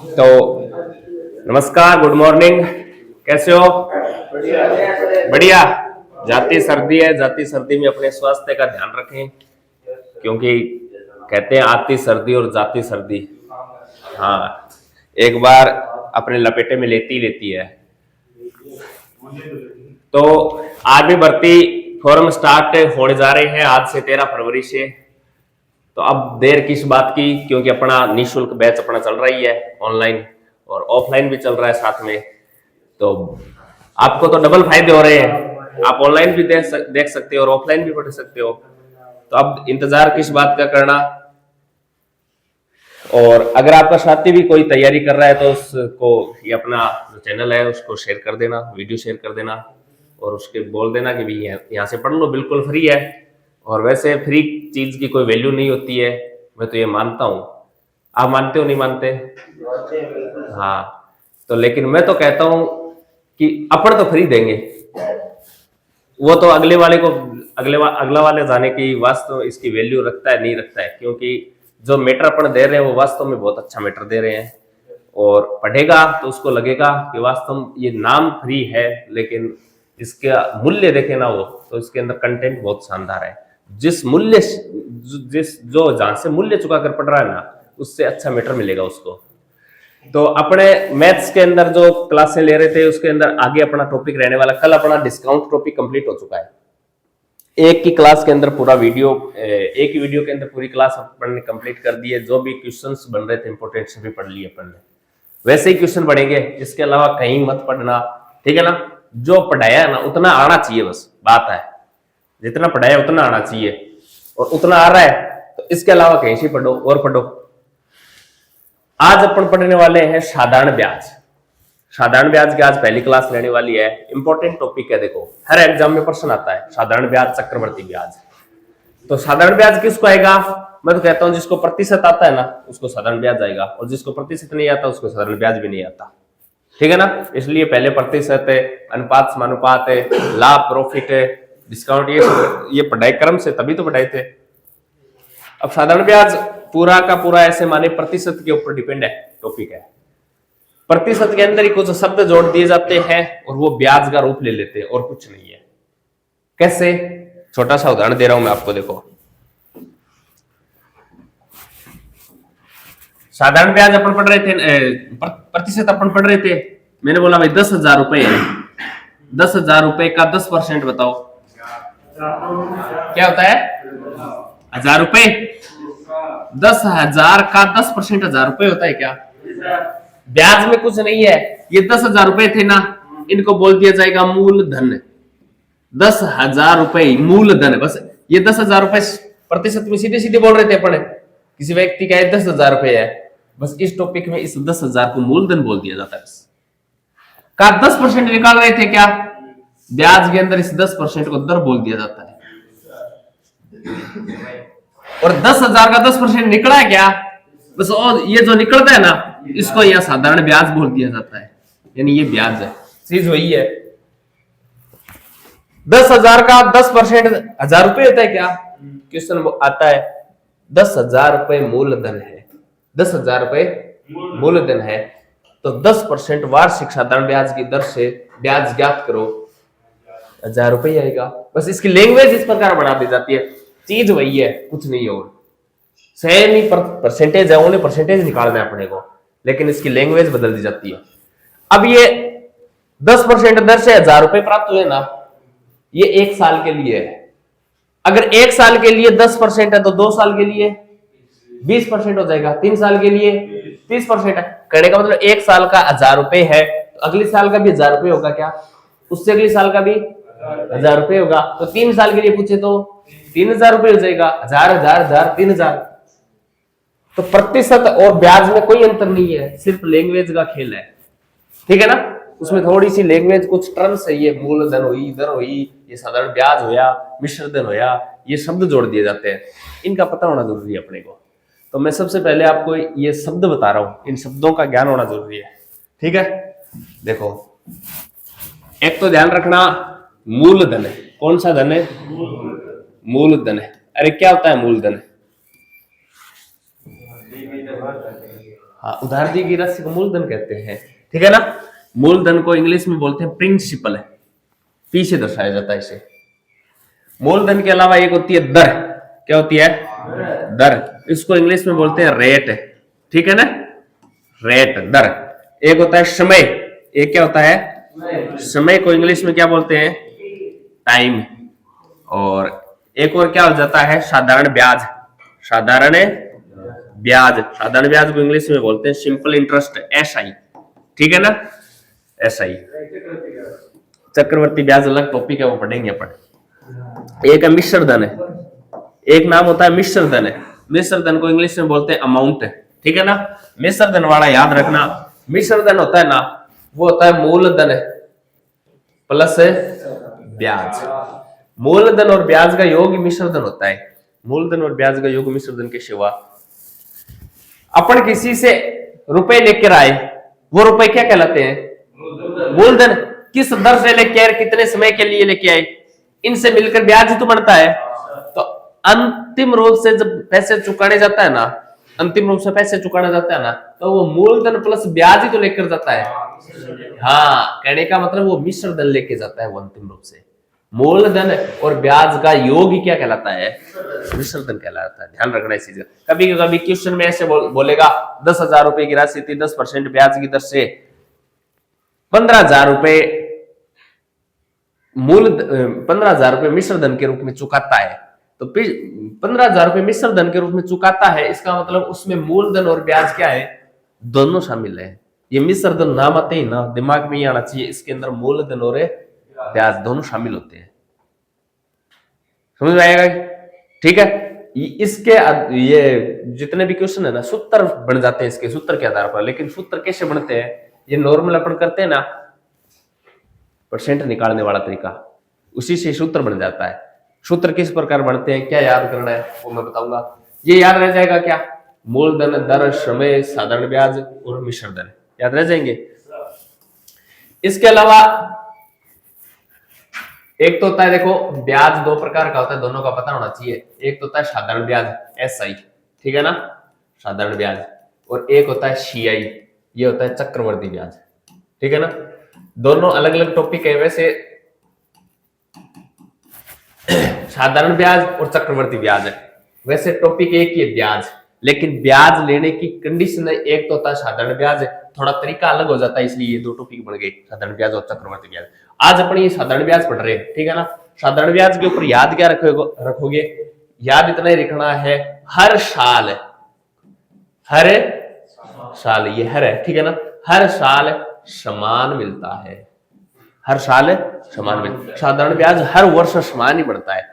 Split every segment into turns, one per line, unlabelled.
तो नमस्कार, good morning, कैसे हो? बढ़िया। जाती सर्दी है, जाती सर्दी में अपने स्वास्थ्य का ध्यान रखें, क्योंकि कहते हैं आती सर्दी और जाती सर्दी, हाँ, एक बार अपने लपेटे में लेती है। तो आज भी भर्ती फॉर्म स्टार्ट होने जा रहे हैं आज से 13 फरवरी से। तो अब देर किस बात की, क्योंकि अपना निःशुल्क बैच अपना चल रही है, ऑनलाइन और ऑफलाइन भी चल रहा है साथ में। तो आपको तो डबल फायदे हो रहे हैं, आप ऑनलाइन भी देख सकते हो और ऑफलाइन भी पढ़ सकते हो। तो अब इंतजार किस बात का करना। और अगर आपका साथी भी कोई तैयारी कर रहा है तो उसको ये अपना जो चैनल है उसको शेयर कर देना, वीडियो शेयर कर देना और उसके बोल देना कि भी यहाँ से पढ़ लो, बिल्कुल फ्री है। और वैसे फ्री चीज की कोई वैल्यू नहीं होती है, मैं तो ये मानता हूँ। आप मानते हो नहीं मानते? हाँ, तो लेकिन मैं तो कहता हूँ कि अपन तो फ्री देंगे, वो तो अगले वाले को अगला वाले जाने की वास्तव इसकी वैल्यू रखता है नहीं रखता है, क्योंकि जो मैटर अपन दे रहे हैं वो वास्तव में बहुत अच्छा मैटर दे रहे हैं। और पढ़ेगा तो उसको लगेगा कि वास्तव में ये नाम फ्री है, लेकिन इसका मूल्य देखे ना वो, तो इसके अंदर कंटेंट बहुत शानदार है। जिस मूल्य जो जहां से मूल्य चुका कर पढ़ रहा है ना, उससे अच्छा मैटर मिलेगा उसको। तो अपने मैथ्स के अंदर जो क्लासें ले रहे थे उसके अंदर आगे अपना टॉपिक रहने वाला, कल अपना डिस्काउंट टॉपिक कंप्लीट हो चुका है। एक ही क्लास के अंदर पूरा वीडियो, एक ही वीडियो के अंदर पूरी क्लास अपन ने कंप्लीट कर दी है। जो भी क्वेश्चंस बन रहे थे इंपोर्टेंट सभी पढ़ लिए अपन ने, वैसे ही क्वेश्चन पढ़ेंगे, इसके अलावा कहीं मत पढ़ना, ठीक है ना? जो पढ़ाया है ना उतना आना चाहिए, बस बात है, जितना पढ़ाया उतना आना चाहिए और उतना आ रहा है तो इसके अलावा कहीं से पढ़ो और पढ़ो। आज अपन पढ़ने वाले हैं साधारण ब्याज। साधारण ब्याज की आज पहली क्लास लेने वाली है। इंपॉर्टेंट टॉपिक है, देखो हर एग्जाम में प्रश्न आता है साधारण ब्याज, चक्रवर्ती ब्याज। तो साधारण ब्याज किसको आएगा? मैं तो कहता हूं जिसको प्रतिशत आता है ना उसको साधारण ब्याज आएगा, और जिसको प्रतिशत नहीं आता उसको साधारण ब्याज भी नहीं आता, ठीक है ना? इसलिए पहले प्रतिशत है, अनुपात समानुपात है, लाभ प्रॉफिट है, डिस्काउंट, ये पढ़ाई क्रम से तभी तो पढ़ाए थे। अब साधारण ब्याज पूरा का पूरा ऐसे माने प्रतिशत के ऊपर डिपेंड है टॉपिक है। प्रतिशत के अंदर ही कुछ शब्द जोड़ दिए जाते हैं और वो ब्याज का रूप ले लेते हैं और कुछ नहीं है। कैसे? छोटा सा उदाहरण दे रहा हूं मैं आपको, देखो साधारण ब्याज अपन पढ़ रहे थे, प्रतिशत अपन पढ़ रहे थे। मैंने बोला भाई 10,000 रुपए है, 10,000 रुपए का 10% बताओ क्या होता है? 1,000 रुपए। 10,000 का 10% 1,000 रुपए होता है क्या? ब्याज में कुछ नहीं है। ये 10,000 रुपए थे ना, इनको बोल दिया जाएगा मूलधन। 10,000 रुपए मूलधन है, बस ये 10,000 रुपए प्रतिशत में सीधे सीधे बोल रहे थे अपन, किसी व्यक्ति का 10,000 रुपए है, बस इस टॉपिक में इस 10,000 को मूलधन बोल दिया जाता है। का 10% निकाल रहे थे क्या? ब्याज के अंदर इस 10% को दर बोल दिया जाता है। और 10,000 का 10% निकला है क्या? बस और ये जो निकलता है ना इसको यहाँ साधारण ब्याज बोल दिया जाता है, यानी ये ब्याज है, चीज वही है। 10,000 का 10% 1,000 रुपए होता है क्या? क्वेश्चन आता है 10,000 रुपए मूलधन है, 10,000 रुपए मूलधन है, तो 10% वार्षिक साधारण ब्याज की दर से ब्याज ज्ञात करो, 1,000 रुपए आएगा। बस इसकी लैंग्वेज इस प्रकार बना दी जाती है, चीज वही है, कुछ नहीं है। और सेम ही परसेंटेज है, उन्हें परसेंटेज निकालना है अपने को, लेकिन इसकी लैंग्वेज बदल दी जाती है। अब ये 10% दर से 1,000 रुपए प्राप्त हुए ना, ये 1 साल के लिए है। अगर 1 साल के लिए 10% है तो 2 साल के लिए 20% हो जाएगा, 3 साल के लिए 30% है। कहने का मतलब 1 साल का 1,000 रुपए है तो अगले साल का भी 1,000 रुपए होगा क्या? उससे अगले साल का भी 1,000 रुपए होगा, तो 3 साल के लिए पूछे तो 3,000 रुपए हो जाएगा। 1,000 1,000 1,000 3,000। तो प्रतिशत और ब्याज में कोई अंतर नहीं है, सिर्फ लैंग्वेज का खेल है, ठीक है ना? उसमें थोड़ी सी लैंग्वेज, कुछ टर्म्स है, ये मूलधन हुई, दर हुई, ये साधारण ब्याज होया, मिश्र धन होया, ये शब्द जोड़ दिए जाते हैं, इनका पता होना जरूरी है अपने को। तो मैं सबसे पहले आपको ये शब्द बता रहा हूं, इन शब्दों का ज्ञान होना जरूरी है, ठीक है? देखो एक तो ध्यान रखना, मूलधन है, कौन सा धन है? मूलधन है। अरे क्या होता है मूलधन? हाँ, उधार दी गई राशि को मूलधन कहते हैं, ठीक है ना। मूलधन को इंग्लिश में बोलते हैं प्रिंसिपल, है पीछे दर्शाया जाता है इसे। मूलधन के अलावा एक होती है दर, क्या होती है? दर। इसको इंग्लिश में बोलते हैं रेट, ठीक है ना, रेट, दर। एक होता है समय, एक क्या होता है? समय को इंग्लिश में क्या बोलते हैं? टाइम। और एक और क्या हो जाता है? साधारण ब्याज। साधारण ब्याज, साधारण ब्याज को इंग्लिश में बोलते हैं सिंपल इंटरेस्ट, एसआई, ठीक है ना, एसआई। चक्रवर्ती ब्याज अलग टॉपिक है, वो पढ़ेंगे अपन। एक है मिश्र धन, है एक नाम होता है मिश्र धन है। मिश्र धन को इंग्लिश में बोलते हैं अमाउंट, ठीक है ना। मिश्र धन वाला याद रखना, मिश्र धन होता है ना, वो होता है मूलधन प्लस ब्याज। मूलधन और ब्याज का योग मिश्र धन होता है। मूलधन और ब्याज का योग मिश्र धन के सिवा अपन किसी से रुपए लेकर आए, वो रुपए क्या कहलाते हैं? मूलधन। किस दर से लेके आए, कितने समय के लिए लेके आए, इनसे मिलकर ब्याज तो बनता है। तो अंतिम रूप से जब पैसे चुकाने जाता है ना, अंतिम रूप से पैसे चुकाना जाता है ना, तो वो मूलधन प्लस ब्याज ही तो लेकर जाता है। हाँ, कहने का मतलब वो मिश्र धन लेके जाता है वो अंतिम रूप से। मूलधन और ब्याज का योग ही क्या कहलाता है? मिश्र धन कहलाता है। ध्यान रखना इस चीज का। कभी कभी क्वेश्चन में ऐसे बोलेगा 10,000 रुपए की राशि थी, 10% ब्याज की दर से 15,000 रुपए 15,000 रुपए मिश्र धन के रूप में चुकाता है। तो 15,000 रुपए मिश्र धन के रूप में चुकाता है, इसका मतलब उसमें मूलधन और ब्याज क्या है? दोनों शामिल है। ये मिश्र धन नाम आते ही ना दिमाग में ही आना चाहिए, इसके अंदर मूलधन और ब्याज दोनों शामिल होते हैं। समझ में आएगा? ठीक है। इसके ये जितने भी क्वेश्चन है ना, सूत्र बन जाते हैं इसके, सूत्र के आधार पर। लेकिन सूत्र कैसे बनते हैं? ये नॉर्मल अपन करते हैं ना, परसेंट निकालने वाला तरीका, उसी से सूत्र बन जाता है। सूत्र किस प्रकार बनते हैं, क्या याद करना है वो मैं बताऊंगा। ये याद रह जाएगा क्या? मूलधन, दर, समय, साधारण ब्याज और मिश्र धन याद रह जाएंगे। इसके अलावा एक तो होता है, देखो ब्याज दो प्रकार का होता है, दोनों का पता होना चाहिए। एक तो होता है साधारण ब्याज, एसआई, ठीक है ना, साधारण ब्याज। और एक होता है सीआई, ये होता है चक्रवर्ती ब्याज, ठीक है ना। दोनों अलग अलग टॉपिक है वैसे। साधारण ब्याज और चक्रवर्ती ब्याज है, वैसे टॉपिक एक ही है ब्याज, लेकिन ब्याज लेने की कंडीशन है। एक तो होता है साधारण ब्याज, थोड़ा तरीका अलग हो जाता है, इसलिए ये दो टॉपिक बन गए, साधारण ब्याज और चक्रवर्ती ब्याज। आज अपन ये साधारण ब्याज पढ़ रहे हैं, ठीक है ना। साधारण ब्याज के ऊपर याद क्या रखोगे? याद इतना ही रखना है, हर साल, ये हर है, ठीक है ना, हर साल समान मिलता है, हर साल समान मिलता है। साधारण ब्याज हर वर्ष समान ही बढ़ता है।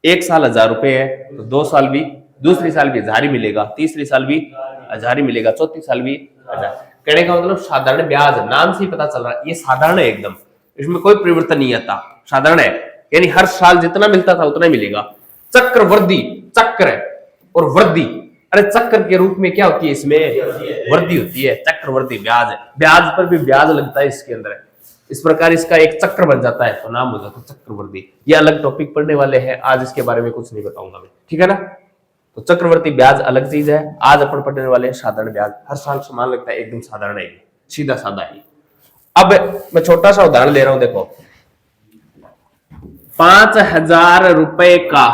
एक साल 1,000 रुपए है तो 2 साल भी, दूसरी साल भी 1,000 ही मिलेगा, तीसरी साल भी 1,000 ही मिलेगा, चौथी साल भी 1,000। कहने का मतलब साधारण ब्याज, नाम से ही पता चल रहा है ये साधारण है एकदम, इसमें कोई परिवर्तन नहीं आता, साधारण है, यानी हर साल जितना मिलता था उतना ही मिलेगा। चक्रवृद्धि, चक्र और वृद्धि, अरे चक्र के रूप में क्या होती है? इसमें वृद्धि होती है, चक्रवृद्धि ब्याज। ब्याज पर भी ब्याज लगता है इसके अंदर, इस प्रकार इसका एक चक्र बन जाता है तो नाम हो जाता है चक्रवृद्धि। ये अलग टॉपिक पढ़ने वाले हैं, आज इसके बारे में कुछ नहीं बताऊंगा मैं, ठीक है ना। तो चक्रवृद्धि ब्याज अलग चीज है। आज अपन पढ़ने वाले हैं साधारण ब्याज, हर साल समान लगता है, एकदम साधारण है, सीधा साधा है। अब मैं छोटा सा उदाहरण ले रहा हूं, देखो 5,000 रुपए का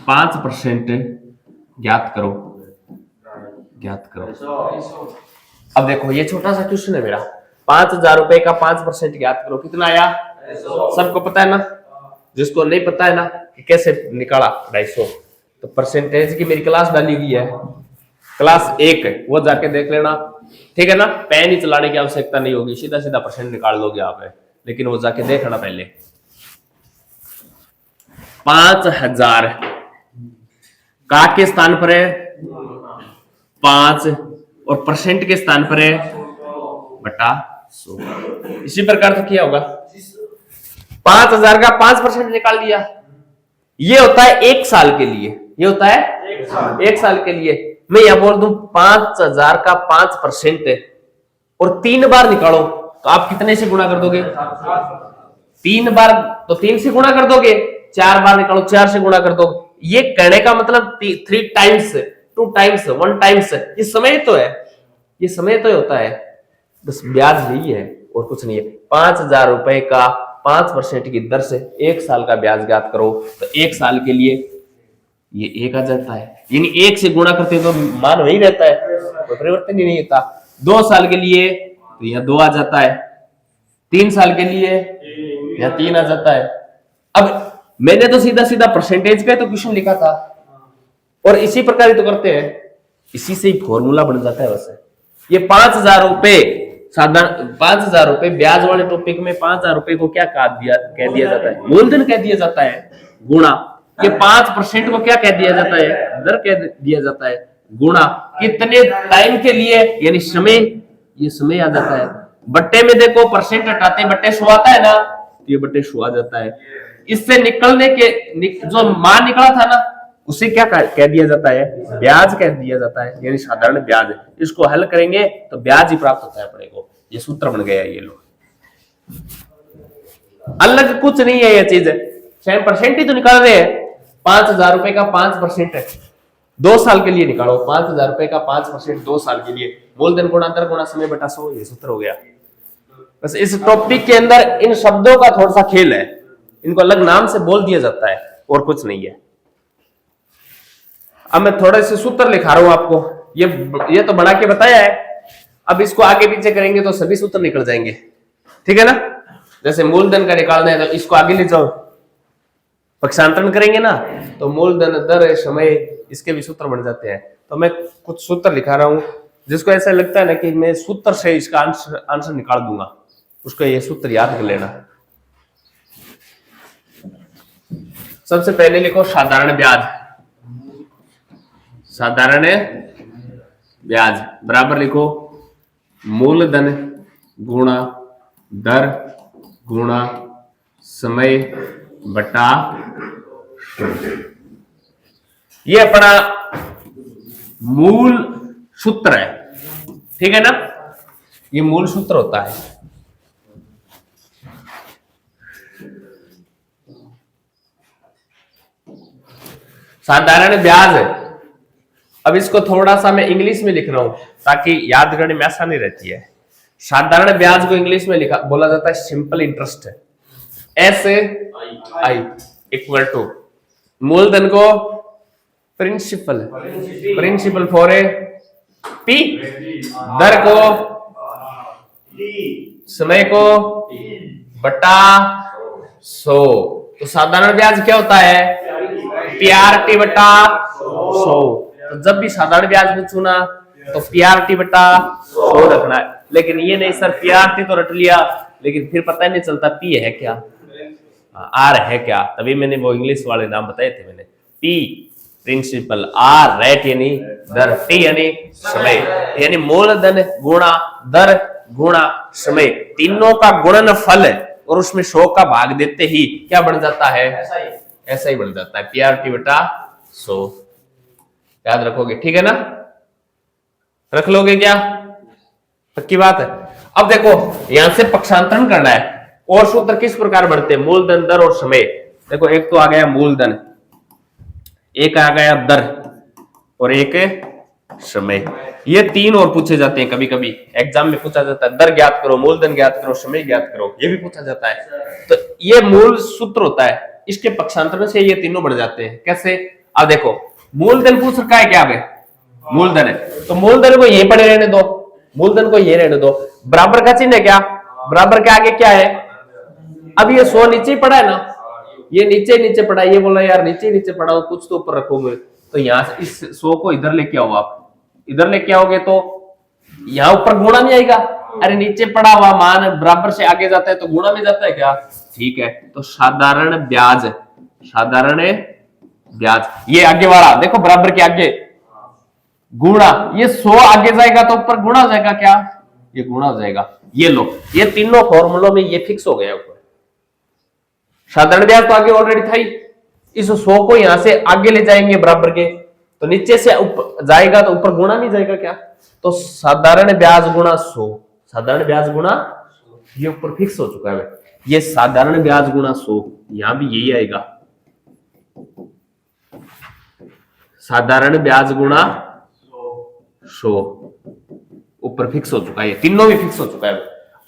5% ज्ञात करो। अब देखो ये छोटा सा क्वेश्चन है मेरा, 5,000 रुपए का 5% ज्ञात करो, कितना आया? सबको पता है ना, जिसको नहीं पता है ना कि कैसे निकाला 250, तो परसेंटेज की मेरी क्लास डाली हुई है, क्लास 1 वो जाके देख लेना, ठीक है ना। पेन ही चलाने की आवश्यकता नहीं होगी, सीधा सीधा परसेंट निकाल लोगे आप, लेकिन वो जाके देखना पहले। 5,000 का के स्थान पर है 5 और परसेंट के स्थान पर है बटा 100। इसी प्रकार तो किया होगा, 5,000 का 5% निकाल दिया। ये होता है 1 साल के लिए, ये होता है 1 साल के लिए। मैं यह बोल दूं 5,000 का 5% और 3 बार निकालो तो आप कितने से गुणा कर दोगे? 3 बार तो 3 से गुणा कर दोगे, 4 बार निकालो 4 से गुणा कर दो। ये कहने का मतलब 3 टाइम्स, 2 टाइम्स, 1 टाइम्स, ये समय तो है, ये समय तो होता है, बस ब्याज नहीं है और कुछ नहीं है। 5,000 रुपए का 5% की दर से 1 साल का ब्याज ज्ञात करो, तो 1 साल के लिए ये 1 आ जाता है, यानी 1 से गुणा करते तो मान वही रहता है, कोई परिवर्तन ही नहीं होता। 2 साल के लिए तो यहाँ 2 आ जाता है, 3 साल के लिए यहाँ 3 आ जाता है। अब मैंने तो सीधा सीधा परसेंटेज का तो क्वेश्चन लिखा था, और इसी प्रकार ही तो करते हैं, इसी से ही फॉर्मूला बन जाता है। वैसे ये 5,000 रुपए साधारण 5,000 रुपए ब्याज वाले टॉपिक में 5,000 रुपए को क्या कह दिया जाता है, मूलधन कह दिया जाता है, गुणा ये 5% को क्या कह दिया जाता है, दर कह दिया जाता है, गुणा कितने टाइम के लिए, यानी समय, ये समय आ जाता है। बट्टे में देखो परसेंट हटाते बट्टे 100 आता है ना, तो ये बट्टे 100 आ जाता है। इससे निकलने के जो मान निकला था ना, उसे क्या कह दिया जाता है, ब्याज कह दिया जाता है, यानी साधारण ब्याज। इसको हल करेंगे तो ब्याज ही प्राप्त होता है अपने को, ये सूत्र बन गया। ये लो, अलग कुछ नहीं है, ये चीज है, परसेंट ही तो निकाल रहे हैं। 5,000 रुपए का 5% है, 2 साल के लिए निकालो, 5,000 रुपए का 5% 2 साल के लिए, मूलधन गुणा दर गुणा समय बटा 100, ये सूत्र हो गया। बस इस टॉपिक के अंदर इन शब्दों का थोड़ा सा खेल है, इनको अलग नाम से बोल दिया जाता है और कुछ नहीं है। अब मैं थोड़े से सूत्र लिखा रहा हूं आपको, ये तो बना के बताया है, अब इसको आगे पीछे करेंगे तो सभी सूत्र निकल जाएंगे, ठीक है ना। जैसे मूलधन का निकालना है तो इसको आगे ले जाओ, पक्षांतरण करेंगे ना, तो मूलधन दर समय, इसके भी सूत्र बन जाते हैं। तो मैं कुछ सूत्र लिखा रहा हूं, जिसको ऐसा लगता है ना कि मैं सूत्र से इसका आंसर निकाल दूंगा, उसको ये सूत्र याद कर लेना। सबसे पहले लिखो साधारण ब्याज, साधारण ब्याज बराबर लिखो मूलधन गुणा दर गुणा समय बटा, ये अपना मूल सूत्र है, ठीक है ना, ये मूल सूत्र होता है। साधारण ब्याज, अब इसको थोड़ा सा मैं इंग्लिश में लिख रहा हूं ताकि याद करने में आसानी रहती है। साधारण ब्याज को इंग्लिश में लिखा बोला जाता है simple interest, SI equal to मूलधन को principal, principal for a P, दर को, समय को बटा 100। तो साधारण ब्याज क्या होता है, PRT बटा 100। तो जब भी साधारण ब्याज पूछू ना तो PRT बटा 100 रखना है। लेकिन ये नहीं सर PRT तो रट लिया, लेकिन फिर पता ही नहीं चलता P है क्या, R है क्या, तभी मैंने वो इंग्लिश वाले नाम बताए थे मैंने, P प्रिंसिपल, R रेट यानी दर, T यानी समय, यानी मूलधन गुणा दर गुणा समय, तीनों का गुणनफल और उसमें 100 का भाग देते ही क्या बन जाता है, ऐसा ही बन जाता है, PRT बटा 100। याद रखोगे, ठीक है ना, रख लोगे क्या, पक्की बात है। अब देखो यहां से पक्षांतरण करना है, और सूत्र किस प्रकार बढ़ते हैं, मूलधन दर और समय। देखो एक तो आ गया मूलधन, एक आ गया दर और एक समय, ये 3 और पूछे जाते हैं, कभी कभी एग्जाम में पूछा जाता है, दर ज्ञात करो, मूलधन ज्ञात करो, समय ज्ञात करो, ये भी पूछा जाता है। तो ये मूल सूत्र होता है, इसके पक्षांतरण से ये तीनों बढ़ जाते हैं। कैसे, अब देखो मूलधन पूछ रखा है क्या, मूलधन है, तो मूलधन को ये पड़े रहने दो, मूलधन को ये रहने दो, बराबर का चिन्ह है क्या, बराबर के आगे क्या है, अब ये 100 नीचे पड़ा है ना, ये नीचे पड़ा है, ये बोला यार नीचे पड़ा हो, कुछ तो ऊपर रखोगे, तो यहां से इस 100 को इधर लेके आओ, आप इधर लेके आओगे तो यहाँ ऊपर गुणा नहीं आएगा, अरे नीचे पड़ा हुआ मान बराबर से आगे जाता है तो गुणा में जाता है क्या, ठीक है। तो साधारण ब्याज, साधारण ब्याज, ये आगे वाला देखो बराबर के आगे गुणा, ये 100 आगे जाएगा तो ऊपर गुणा हो जाएगा क्या, ये गुणा हो जाएगा। ये लो, ये तीनों फॉर्मूलों में ये फिक्स हो गया ऊपर। साधारण ब्याज तो आगे ऑलरेडी था ही, इस 100 को यहां से आगे ले जाएंगे बराबर के, तो नीचे से ऊपर जाएगा तो ऊपर गुणा नहीं जाएगा क्या, तो साधारण ब्याज गुणा 100, साधारण ब्याज गुणा, ये ऊपर फिक्स हो चुका है। ये साधारण ब्याज गुणा 100, यहां भी यही आएगा, साधारण ब्याज गुणा 100, ऊपर फिक्स हो चुका है, तीनों भी फिक्स हो चुका है।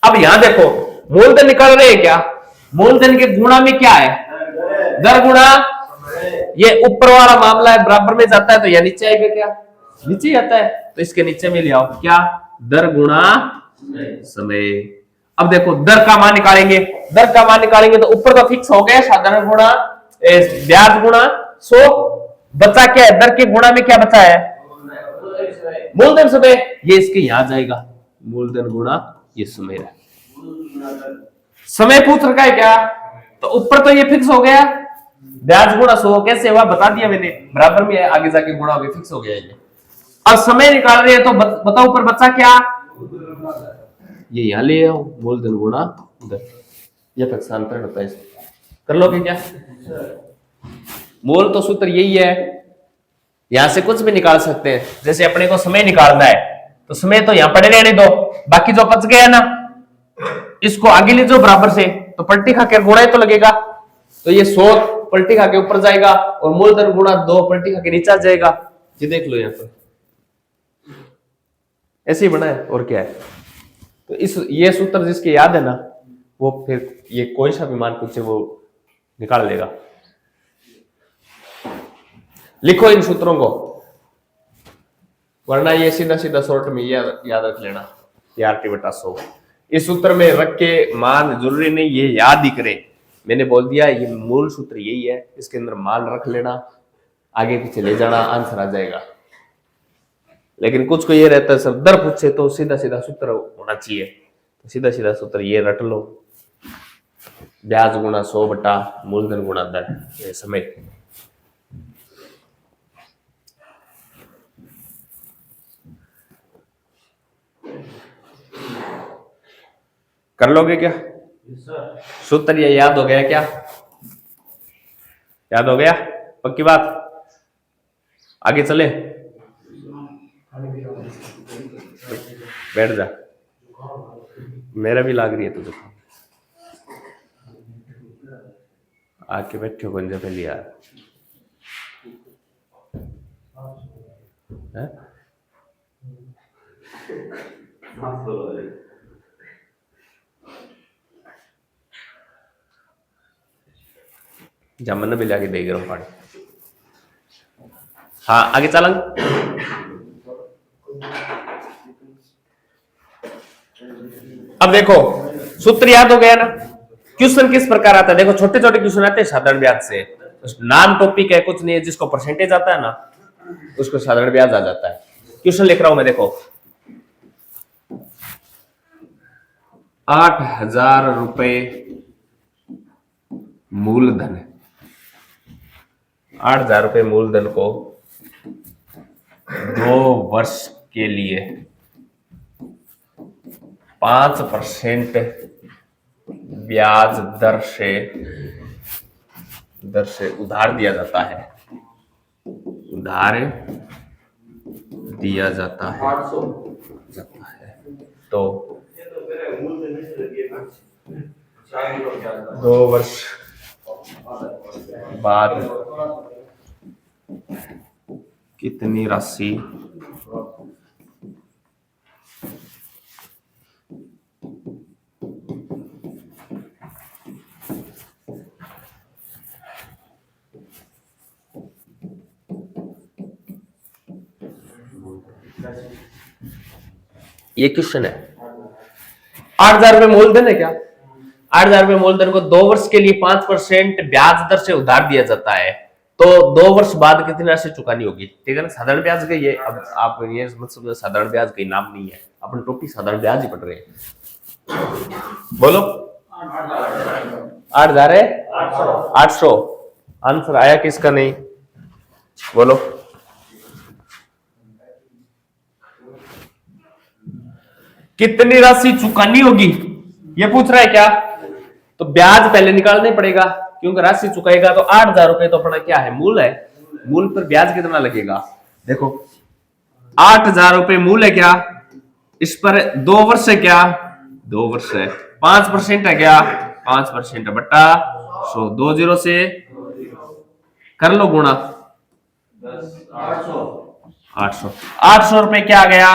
अब यहां देखो मूलधन निकाल रहे हैं क्या, मूलधन के गुणा में क्या है, दर गुणा, ये ऊपर वाला मामला है, बराबर में जाता है तो यह नीचे आएगा क्या, नीचे आता है, तो इसके नीचे में ले आओ क्या, दर गुणा समय। अब देखो दर का मान निकालेंगे, दर का मान निकालेंगे तो ऊपर तो फिक्स हो गया साधारण गुणा ब्याज गुणा 100, बचा क्या है, दर के गुणा में क्या बचा है, मूलधन समय, ये इसके यहां जाएगा, मूलधन गुणा ये समय है, समय पूछ रखा है क्या, तो ऊपर तो ये फिक्स हो गया, ब्याज गुणा 100 कैसे हुआ बता दिया मैंने, बराबर में है, आगे जाके गुणा हो गया, फिक्स हो गया ये। अब समय निकाल रहे हैं तो बताओ ऊपर बचा क्या, ये यहां ले आओ, मूलधन गुणा दर, ये पक्षांतरण होता है, कर लोगे क्या, मूल तो सूत्र यही है, यहां से कुछ भी निकाल सकते हैं, जैसे अपने को समय निकालना है तो समय तो यहां पड़े रहने दो, बाकी जो बच गया ना इसको आगे ले जाओ बराबर से, तो पलटी खा के गुणा तो लगेगा, तो ये 100 पलटी खा के ऊपर जाएगा और मूलधन गुणा 2 पलटी खा के नीचे आ जाएगा, ये देख लो यहां पर ऐसे ही बना है, और क्या है, तो इस ये सूत्र जिसके याद है ना वो फिर ये कोई सा भी मान पूछे वो निकाल लेगा। लिखो इन सूत्रों को, वरना ये सीधा सीधा शॉर्ट में याद रख लेना, RT बटा 100, इस सूत्र में रख के मान जरूरी नहीं ये याद ही करे, मैंने बोल दिया ये मूल सूत्र यही है, इसके अंदर मान रख लेना, आगे पीछे ले जाना, आंसर आ जाएगा। लेकिन कुछ को ये रहता है सर दर पूछे तो सीधा सीधा सूत्र होना चाहिए, तो सीधा सीधा सूत्र ये रट लो, ब्याज गुणा 100 बटा मूलधन गुणा दर, ये समय। कर लोगे क्या, सूत्र ये याद हो गया क्या, याद हो गया, पक्की बात, आगे चले, बैठ जा, मेरा भी लाग रही है तुझे, आके बैठो गंजा पे लिया है? जमन भी लाके देख रहा हूँ पानी, हाँ आगे चल। अब देखो सूत्र याद हो गया ना, क्वेश्चन किस प्रकार आता है, देखो छोटे छोटे क्वेश्चन आते हैं साधारण ब्याज से, नाम टॉपिक है कुछ नहीं है, जिसको परसेंटेज आता है ना उसको साधारण ब्याज आ जाता है। क्वेश्चन लिख रहा हूं मैं, देखो 8,000 रुपए मूलधन, 8,000 रुपए मूलधन को 2 वर्ष के लिए 5% ब्याज दर से उधार दिया जाता है, उधार दिया जाता है, तो 2 वर्ष बाद कितनी राशि ये क्वेश्चन है। 8,000 रुपए मूलधन है क्या, 8,000 रुपए मूलधन को 2 वर्ष के लिए 5% ब्याज दर से उधार दिया जाता है, तो 2 वर्ष बाद कितनी राशि चुकानी होगी, ठीक है ना, साधारण ब्याज का ये, अब आप ये मत समझो साधारण ब्याज का नाम नहीं है, अपन टॉपिक साधारण ब्याज ही पढ़ रहे हैं। बोलो 8,000 है, 800 आंसर आया किसका, नहीं बोलो, कितनी राशि चुकानी होगी ये पूछ रहा है क्या, तो ब्याज पहले निकालना पड़ेगा क्योंकि राशि चुकाएगा तो 8,000 रुपए तो अपना क्या है, मूल है, मूल पर ब्याज कितना लगेगा, देखो 8,000 रुपए मूल है क्या, इस पर 2 वर्ष है क्या, 2 वर्ष है, 5% है क्या, 5% बट्टा 100, 2 जीरो से कर लो गुणा 800। 800 रुपए क्या आ गया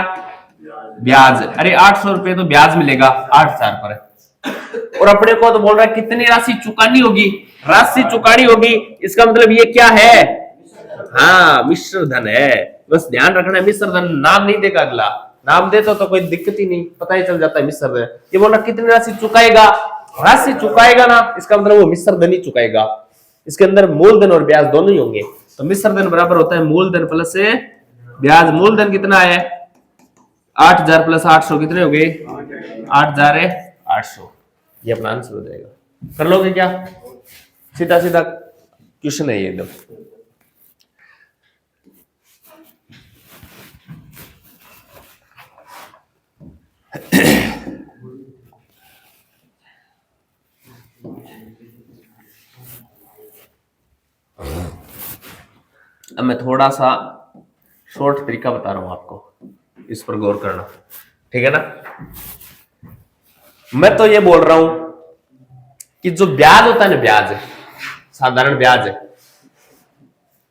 ब्याज। अरे 800 रुपए तो ब्याज मिलेगा 8,000 पर। और अपने को तो बोल रहा है कितनी राशि चुकानी होगी, राशि चुकानी होगी, इसका मतलब ये क्या है, हाँ मिश्र धन है। बस ध्यान रखना है मिश्र धन, नाम नहीं देगा अगला, नाम दे तो कोई दिक्कत ही नहीं, पता ही चल जाता है मिश्र धन। ये बोल रहा कितनी राशि चुकाएगा, राशि चुकाएगा ना, इसका मतलब वो मिश्र धन ही चुकाएगा। इसके अंदर मूलधन और ब्याज दोनों ही होंगे, तो मिश्र धन बराबर होता है मूलधन प्लस ब्याज। मूलधन कितना है 8,000 प्लस 800 कितने हो गए 8,800। ये अपना आंसर हो जाएगा। कर लोगे क्या, सीधा सीधा क्वेश्चन है ये एकदम। अब मैं थोड़ा सा शॉर्ट तरीका बता रहा हूं आपको, इस पर गौर करना, ठीक है ना। मैं तो ये बोल रहा हूं कि जो ब्याज होता है ना, ब्याज साधारण ब्याज है,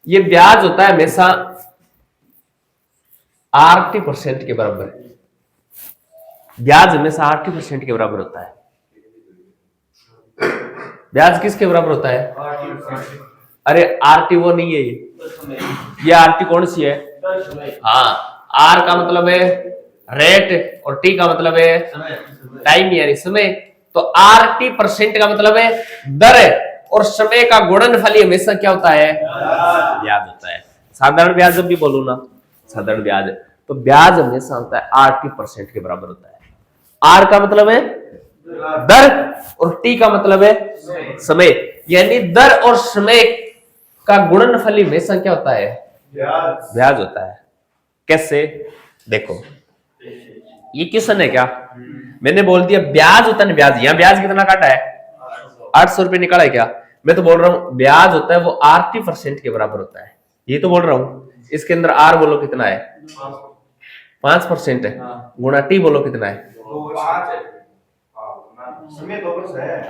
ये ब्याज होता है हमेशा 80% के बराबर है। ब्याज हमेशा 80% के बराबर होता है। ब्याज किसके बराबर होता है, अरे आरटी वो नहीं है, ये आरटी कौन सी है, हाँ आर का मतलब है रेट और टी का मतलब है टाइम यानी समय। तो आरटी परसेंट का मतलब है दर है, और समय का गुणनफल हमेशा क्या होता है, ब्याज होता है। साधारण ब्याज जब भी बोलू ना, साधारण ब्याज तो ब्याज हमेशा होता है 80% के बराबर होता है। आर का मतलब है दर और टी का मतलब है समय, यानी दर और समय का गुणनफल हमेशा क्या होता है, ब्याज होता है। कैसे देखो, ये क्वेश्चन है क्या, मैंने बोल दिया ब्याज होता है ब्याज, यहां ब्याज कितना काटा है 800 रुपए निकाला है क्या, मैं तो बोल रहा हूं ब्याज होता है वो 80% के बराबर होता है, ये तो बोल रहा हूं। इसके अंदर आर बोलो कितना है 5% है, गुणा टी बोलो कितना है,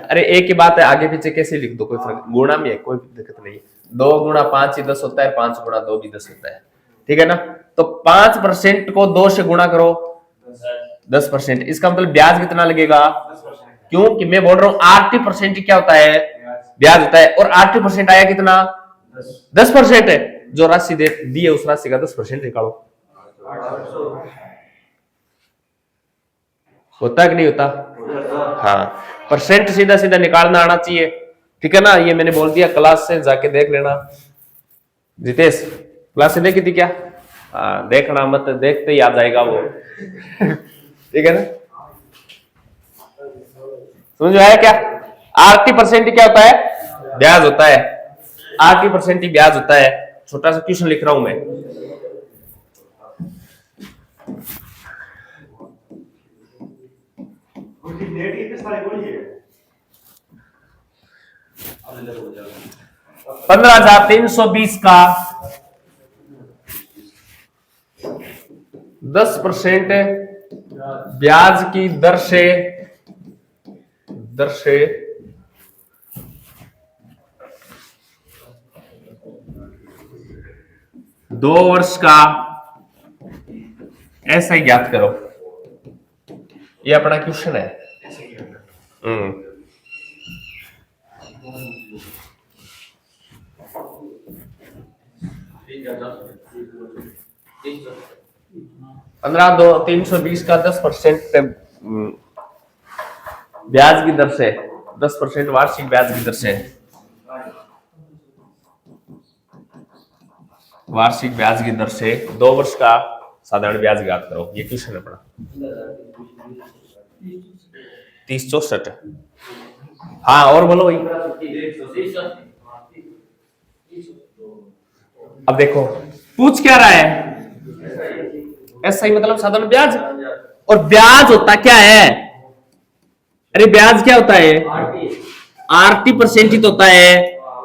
अरे एक ही बात है, आगे पीछे कैसे लिख दो कोई फर्क, गुणा में है कोई दिक्कत नहीं। 2 गुणा 5 ही 10 होता है, 5 गुणा 2 भी 10 होता है, ठीक है ना। तो 5% को 2 से गुणा करो 10%, इसका मतलब ब्याज कितना लगेगा, क्योंकि मैं बोल रहा हूं 80% क्या होता है, ब्याज होता है, और 80% आया कितना 10% है, जो राशि दी है उस राशि का 10% निकालो। होता है कि नहीं होता, हाँ परसेंट सीधा सीधा निकालना आना चाहिए, ठीक है ना। ये मैंने बोल दिया, क्लास से जाके देख लेना। जितेश क्लास से देखी थी क्या, देखना मत, देखते ही आ जाएगा वो ठीक है ना, समझ में आया क्या। 80% क्या होता है, ब्याज होता है, 80% ही ब्याज होता है। छोटा सा क्वेश्चन लिख रहा हूं मैं, $15,320 का 10% ब्याज की दर से 2 वर्ष का ऐसा ही ज्ञात करो। ये अपना क्वेश्चन है। $15,320 का 10% ब्याज की दर से, 10% वार्षिक ब्याज की दर से, वार्षिक ब्याज की दर से 2 वर्ष का साधारण ब्याज ज्ञात करो। ये क्वेश्चन है पड़ा 3064। हाँ और बोलो भाई, अब देखो पूछ क्या रहा है, ऐसा ही मतलब साधारण ब्याज, और ब्याज होता क्या है, अरे ब्याज क्या होता है 80% ही तो होता है।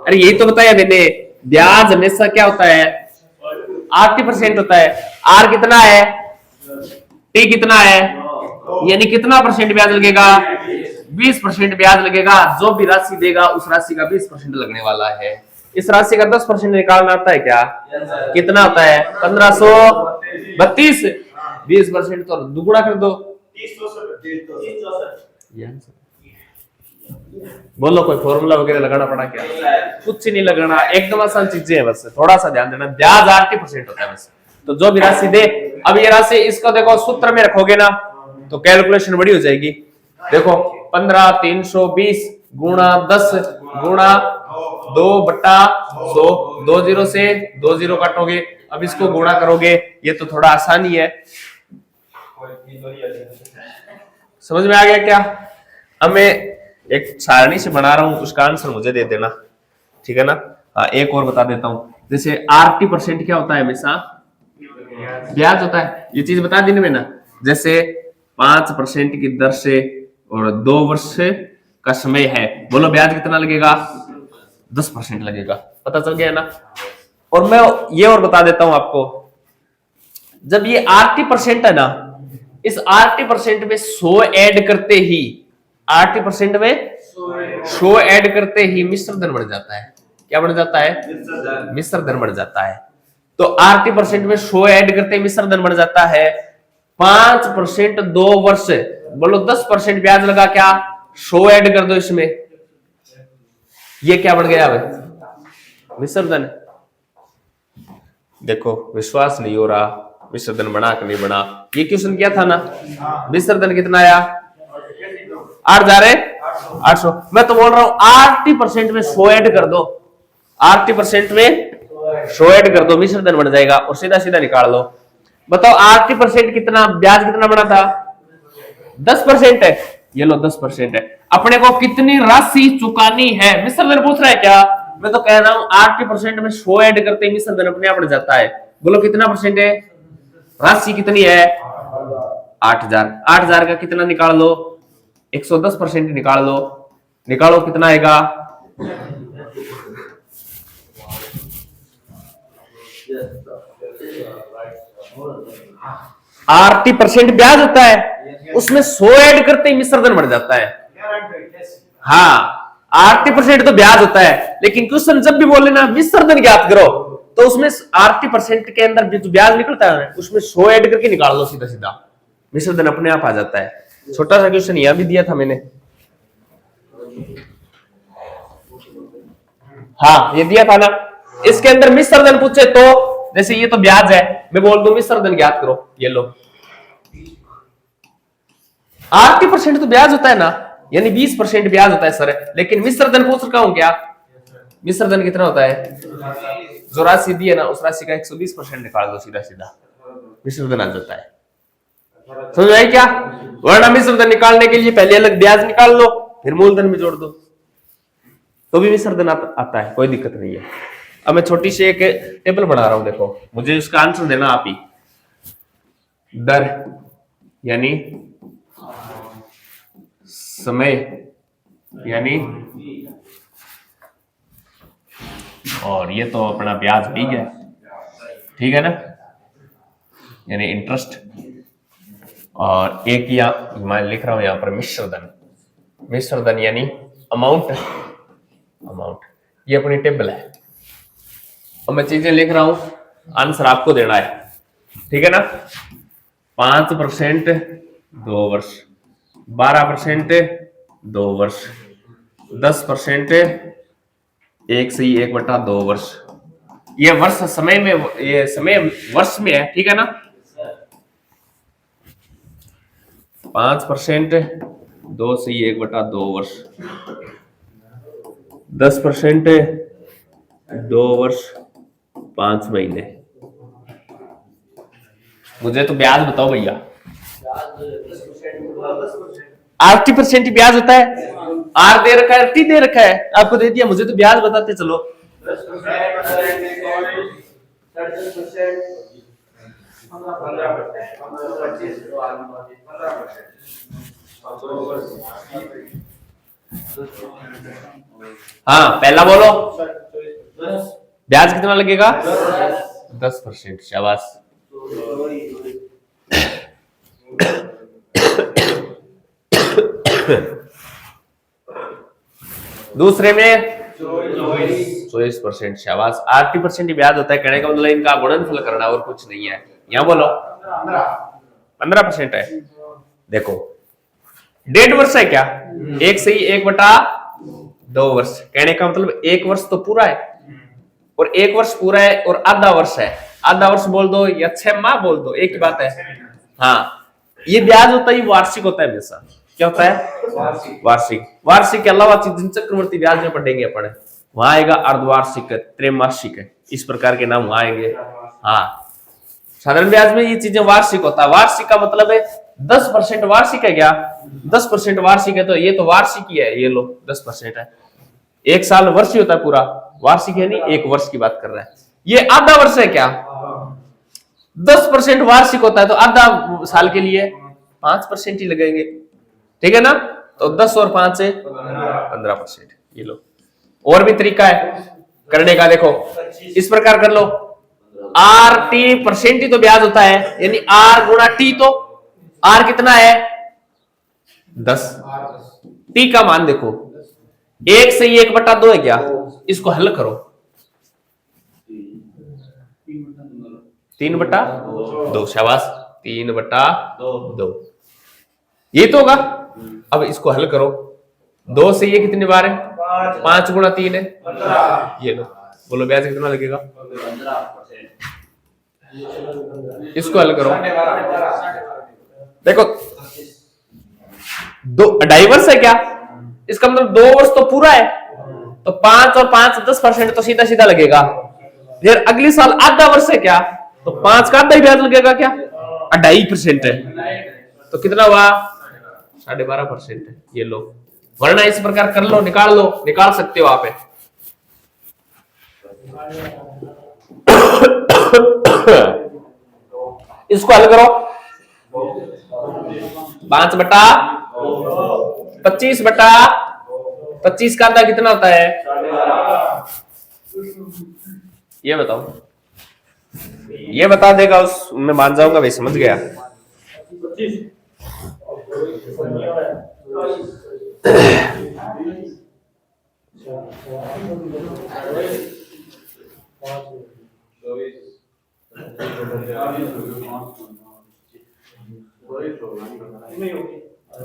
अरे यही तो बताया मैंने, ब्याज हमेशा क्या होता है 80% होता है। आर कितना है, टी कितना है, यानी कितना परसेंट ब्याज लगेगा 20% ब्याज लगेगा। जो भी राशि देगा उस राशि का 20% लगने वाला है। इस राशि का 10% निकालना आता है क्या? कितना होता है? 1532। 20% तो दुगुना कर दो। बोलो, कोई फॉर्मूला वगैरह लगाना पड़ा क्या? कुछ नहीं लगाना, एकदम आसान चीजें हैं, बस थोड़ा सा ध्यान देना। ब्याज 8% होता है बस। तो जो भी राशि दे, अब ये राशि इसको देखो सूत्र में रखोगे ना तो कैलकुलेशन बड़ी हो जाएगी। देखो 15,320 गुणा 10 गुणा 2/100, 2 जीरो से 2 जीरो काटोगे, अब इसको गुणा करोगे, ये तो थोड़ा आसान ही है। समझ में आ गया क्या? अब मैं एक सारणी से बना रहा हूं, उसका आंसर मुझे दे देना, ठीक है ना? हाँ, एक और बता देता हूं, जैसे 80% क्या होता है? हमेशा ब्याज होता है। ये चीज बता दी ना मैंने। जैसे 5% की दर से और 2 वर्ष का समय है, बोलो ब्याज कितना लगेगा? 10% लगेगा। पता चल गया ना? और मैं ये और बता देता हूं आपको, जब ये 80% है ना, इस 80% में 100 ऐड करते ही, 80% में 100 ऐड करते ही मिश्र धन बढ़ जाता है। क्या बढ़ जाता है? मिश्र धन बढ़ जाता है। तो 80% में 100 ऐड करते ही मिश्र धन बढ़ जाता है। 5% 2 वर्ष, बोलो 10% ब्याज लगा क्या? 100 ऐड कर दो इसमें, ये क्या बढ़ गया भाई? मिश्र धन। देखो विश्वास नहीं हो रहा, मिश्र धन बना कि नहीं बना? ये क्वेश्चन किया था ना। मिश्र धन कितना आया? 8,800। मैं तो बोल रहा हूं 80% में 100 ऐड कर दो, 80% में 100 ऐड कर दो, मिश्र धन बन जाएगा और सीधा सीधा निकाल लो। बताओ 80% कितना ब्याज कितना बना था? 10% है। ये लो 10% है। अपने को कितनी राशि चुकानी है? मिश्र धन पूछ रहा है क्या? मैं तो कह रहा हूं 80% में 100 ऐड करते ही मिश्र धन अपने आप बढ़ जाता है। बोलो कितना परसेंट है? राशि कितनी है? 8,000। 8,000 का कितना निकाल लो? 110% निकाल लो। निकालो कितना आएगा? 80% ब्याज होता है, उसमें 100 ऐड करते ही मिश्र धन बढ़ जाता है। हाँ, 80% तो ब्याज होता है, लेकिन क्वेश्चन जब भी बोले ना मिश्र धन ज्ञात करो, तो उसमें 80% के अंदर जो ब्याज निकलता है उसमें 100 ऐड करके निकाल लो, सीधा सीधा मिश्र धन अपने आप आ जाता है। छोटा सा क्वेश्चन यहां भी दिया था मैंने। हाँ, ये दिया था ना। इसके अंदर मिश्र धन पूछे तो, जैसे ये तो ब्याज है, मैं बोल दूं मिश्र धन ज्ञात करो, ये लो। 80% तो ब्याज होता है ना, यानी 20% ब्याज होता है सर, लेकिन मिश्र धन पूछ रखा हूं क्या? मिश्र धन कितना होता है? जो राशि दी है ना उस राशि का 120% निकाल दो, सीधा सीधा मिश्र धन आ जाता है। समझ आई क्या? वरना मिश्र धन निकालने के लिए पहले अलग ब्याज निकाल लो, फिर मूलधन में जोड़ दो, तो भी मिश्र धन आता है, कोई दिक्कत नहीं है। अब मैं छोटी सी एक टेबल बना रहा हूं, देखो मुझे उसका आंसर देना आप ही। दर यानी समय यानी, और ये तो अपना ब्याज ही गया, ठीक है ना, यानी इंटरेस्ट। और एक यहाँ मैं लिख रहा हूं यहां पर मिश्र धन। मिश्र धन यानी अमाउंट, अमाउंट। ये अपनी टेबल है। और मैं चीजें लिख रहा हूं, आंसर आपको देना है, ठीक है ना। 5% 2 वर्ष, 12% 2 वर्ष, 10% 1 से 1/2 वर्ष। ये वर्ष समय में, ये समय वर्ष में है, ठीक है ना। 5% 2 से 1/2 वर्ष, 10% 2 वर्ष 5 महीने। मुझे तो ब्याज बताओ भैया। 80% ब्याज होता है। आर दे रखा है, टी दे रखा है, आपको दे दिया, मुझे तो ब्याज बताते चलो। हाँ, पहला बोलो, ब्याज कितना लगेगा? 10%। शाबाश। दूसरे में 24%। शाबाश। 80% ही ब्याज होता है, कहने का मतलब इनका गुणनफल करना और कुछ नहीं है। यहाँ बोलो 15% है। देखो 1.5 वर्ष है क्या, एक से ही 1/2 वर्ष, कहने का मतलब 1 वर्ष तो पूरा है और 1 वर्ष पूरा है और आधा वर्ष है। आधा वर्ष बोल दो या 6 माह बोल दो, एक ही बात है। हाँ, ये ब्याज होता है, वार्षिक होता है हमेशा। क्या होता है? वार्षिक। वार्षिक के अलावा जिन चक्रवर्ती ब्याज में पढ़ेंगे अपन, वहां आएगा अर्धवार्षिक, त्रैमासिक, इस प्रकार के नाम वहां आएंगे। हाँ, साधारण ब्याज में ये चीजें वार्षिक होता है। वार्षिक का मतलब है 10% वार्षिक है क्या, 10% वार्षिक है, तो ये तो वार्षिक ही है। ये लो 10% है। एक साल वर्ष ही होता है पूरा, वार्षिक है नहीं, एक वर्ष की बात कर रहा है। ये आधा वर्ष है क्या, 10% वार्षिक होता है तो आधा साल के लिए 5% ही लगेंगे, ठीक है ना। तो 10 और 5 से 15%। ये लो, और भी तरीका है करने का, देखो इस प्रकार कर लो। RT% ही तो ब्याज होता है, यानी R गुणा T, तो R कितना है 10, T का मान देखो 1 से 1/2 है क्या, इसको हल करो 3/2। शाबाश, 3/2 ये तो होगा। अब इसको हल करो, 2 से ये कितनी बार है, 5 गुणा 3 है, ये लो। बोलो ब्याज कितना लगेगा, इसको हल करो। देखो 2.5 वर्ष है क्या, इसका मतलब 2 वर्ष तो पूरा है, तो 5 और 5 10% तो सीधा सीधा लगेगा। फिर अगले साल आधा वर्ष है क्या, तो 5 का आधा ही ब्याज लगेगा क्या, 2.5% है, तो कितना हुआ 12.5% है। ये लो, वरना इस प्रकार कर लो, निकाल लो, निकाल सकते हो आप। इसको हल करो, 5/25/25 का आधा कितना होता है, ये बताओ। ये बता देगा उस, मैं मान जाऊंगा भाई, समझ गया।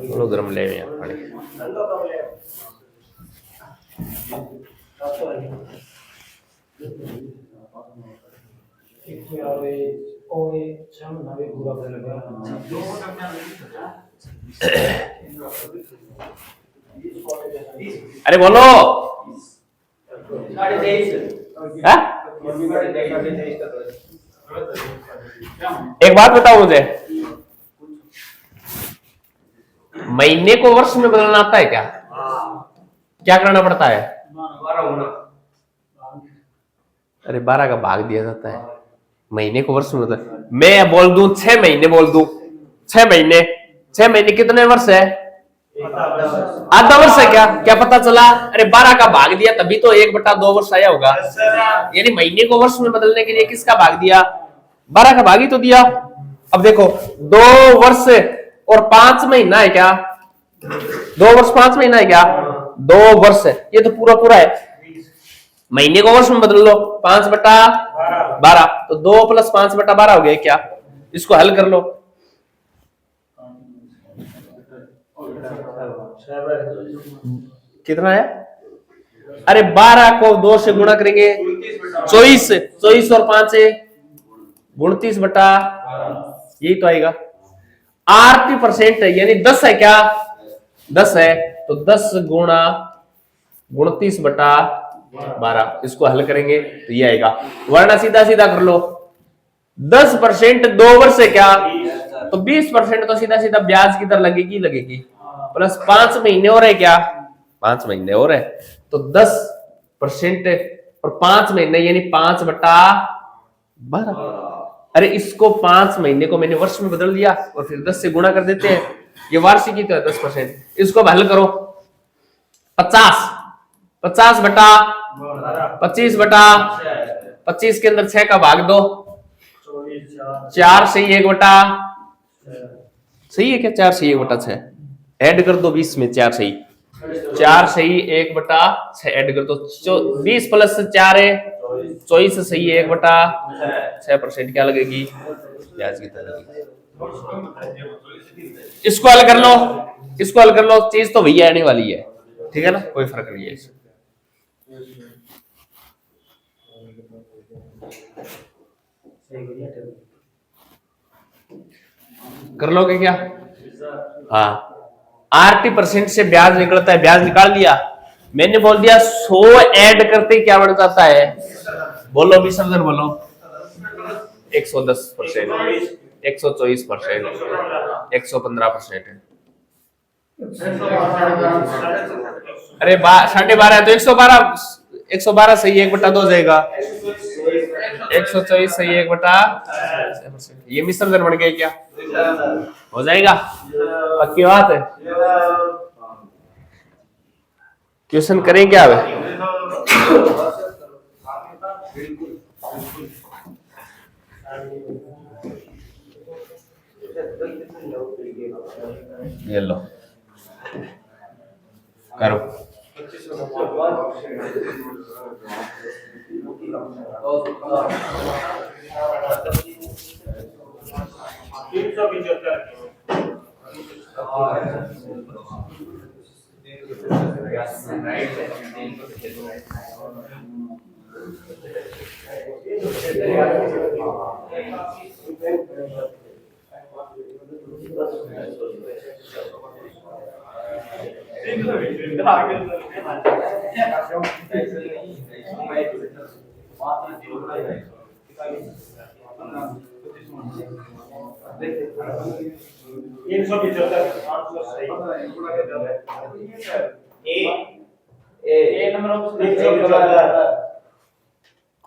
बोलो गरम ले यार पानी। अरे बोलो, एक बात बताओ मुझे, महीने को वर्ष में बदलना आता है क्या, क्या करना पड़ता है, अरे 12 का भाग दिया जाता है। महीने को वर्ष में बदल, मैं बोल दूं 6 महीने, बोल दूं 6 महीने, 6 महीने कितने वर्ष है, आधा वर्ष है क्या, क्या पता चला, अरे 12 का भाग दिया तभी तो 1/2 वर्ष आया होगा। यानी महीने को वर्ष में बदलने के लिए किसका भाग दिया, 12 का भाग ही तो दिया। अब देखो 2 वर्ष और 5 महीना है क्या, 2 वर्ष 5 महीना है क्या, 2 वर्ष है, ये तो पूरा पूरा है। महीने को वर्ष में बदल लो, 5/12, तो 2 + 5/12 हो गया क्या, इसको हल कर लो। कितना है, अरे 12 को 2 से गुणा करेंगे 24, 24 और 5 से 29/, यही तो आएगा। 80% है, यानी 10 है क्या, 10 है, तो 10 गुणा 29/12, इसको हल करेंगे तो ये आएगा। वरना सीधा सीधा कर लो, 10% 2 वर्ष है क्या, तो 20% तो सीधा सीधा ब्याज की तरह लगेगी, प्लस 5 महीने और है क्या, 5 महीने और है, तो 10% और 5 महीने यानी 5/12। अरे इसको 5 महीने को मैंने वर्ष में बदल दिया और फिर 10 से गुणा कर देते हैं, ये वार्षिक ही तो है 10%। इसको हल करो, 50/25 के अंदर 6 का भाग दो, 4 से 1/, सही है क्या, 4 से 1/6 ऐड कर दो 20 में, 4 सही, 4 सही 1/6 ऐड कर तो 20 प्लस 4 है 24 सही है 1/6%। क्या लगेगी? ब्याज कितना लगेगी? इसको हल कर लो, इसको हल कर लो, चीज तो भैया आने वाली है, ठीक है ना, कोई फर्क नहीं है इसमें। कर लोगे क्या? हाँ, 80% से ब्याज निकलता है, ब्याज निकाल लिया। मैंने बोल दिया 100 ऐड करते क्या बढ़ जाता है? बोलो भी समझन, बोलो। 110%, 124%, 115%। अरे 12.5 है तो 112, 112 सही 1/2 जाएगा, 124 सही 1/6%। ये मिश्र दर बन गया क्या? हो जाएगा, पक्की बात है। क्वेश्चन करें क्या? ये लो करो।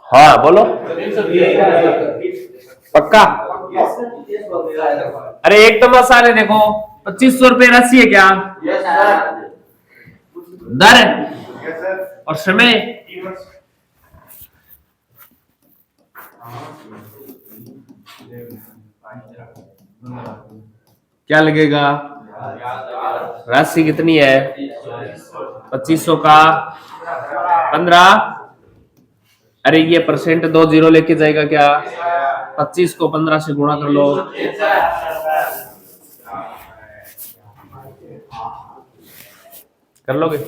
हाँ बोलो, पक्का? अरे एकदम आसान है, देखो 2500 रुपये राशि है क्या? दर और समय क्या लगेगा? राशि कितनी है? 2500 का 15। अरे ये परसेंट 2 जीरो लेके जाएगा क्या? 25 को 15 से गुणा कर लो, कर लोगे?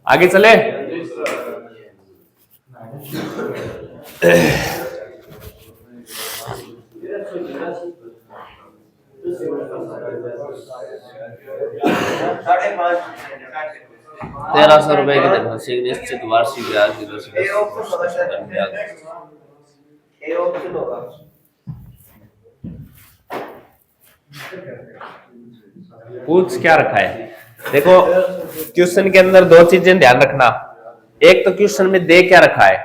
आगे चले। ₹1300 की धनराशि निश्चित वार्षिक ब्याज की दर से पूछ क्या रखा है? देखो क्वेश्चन के अंदर दो चीजें ध्यान रखना, एक तो क्वेश्चन में दे क्या रखा है,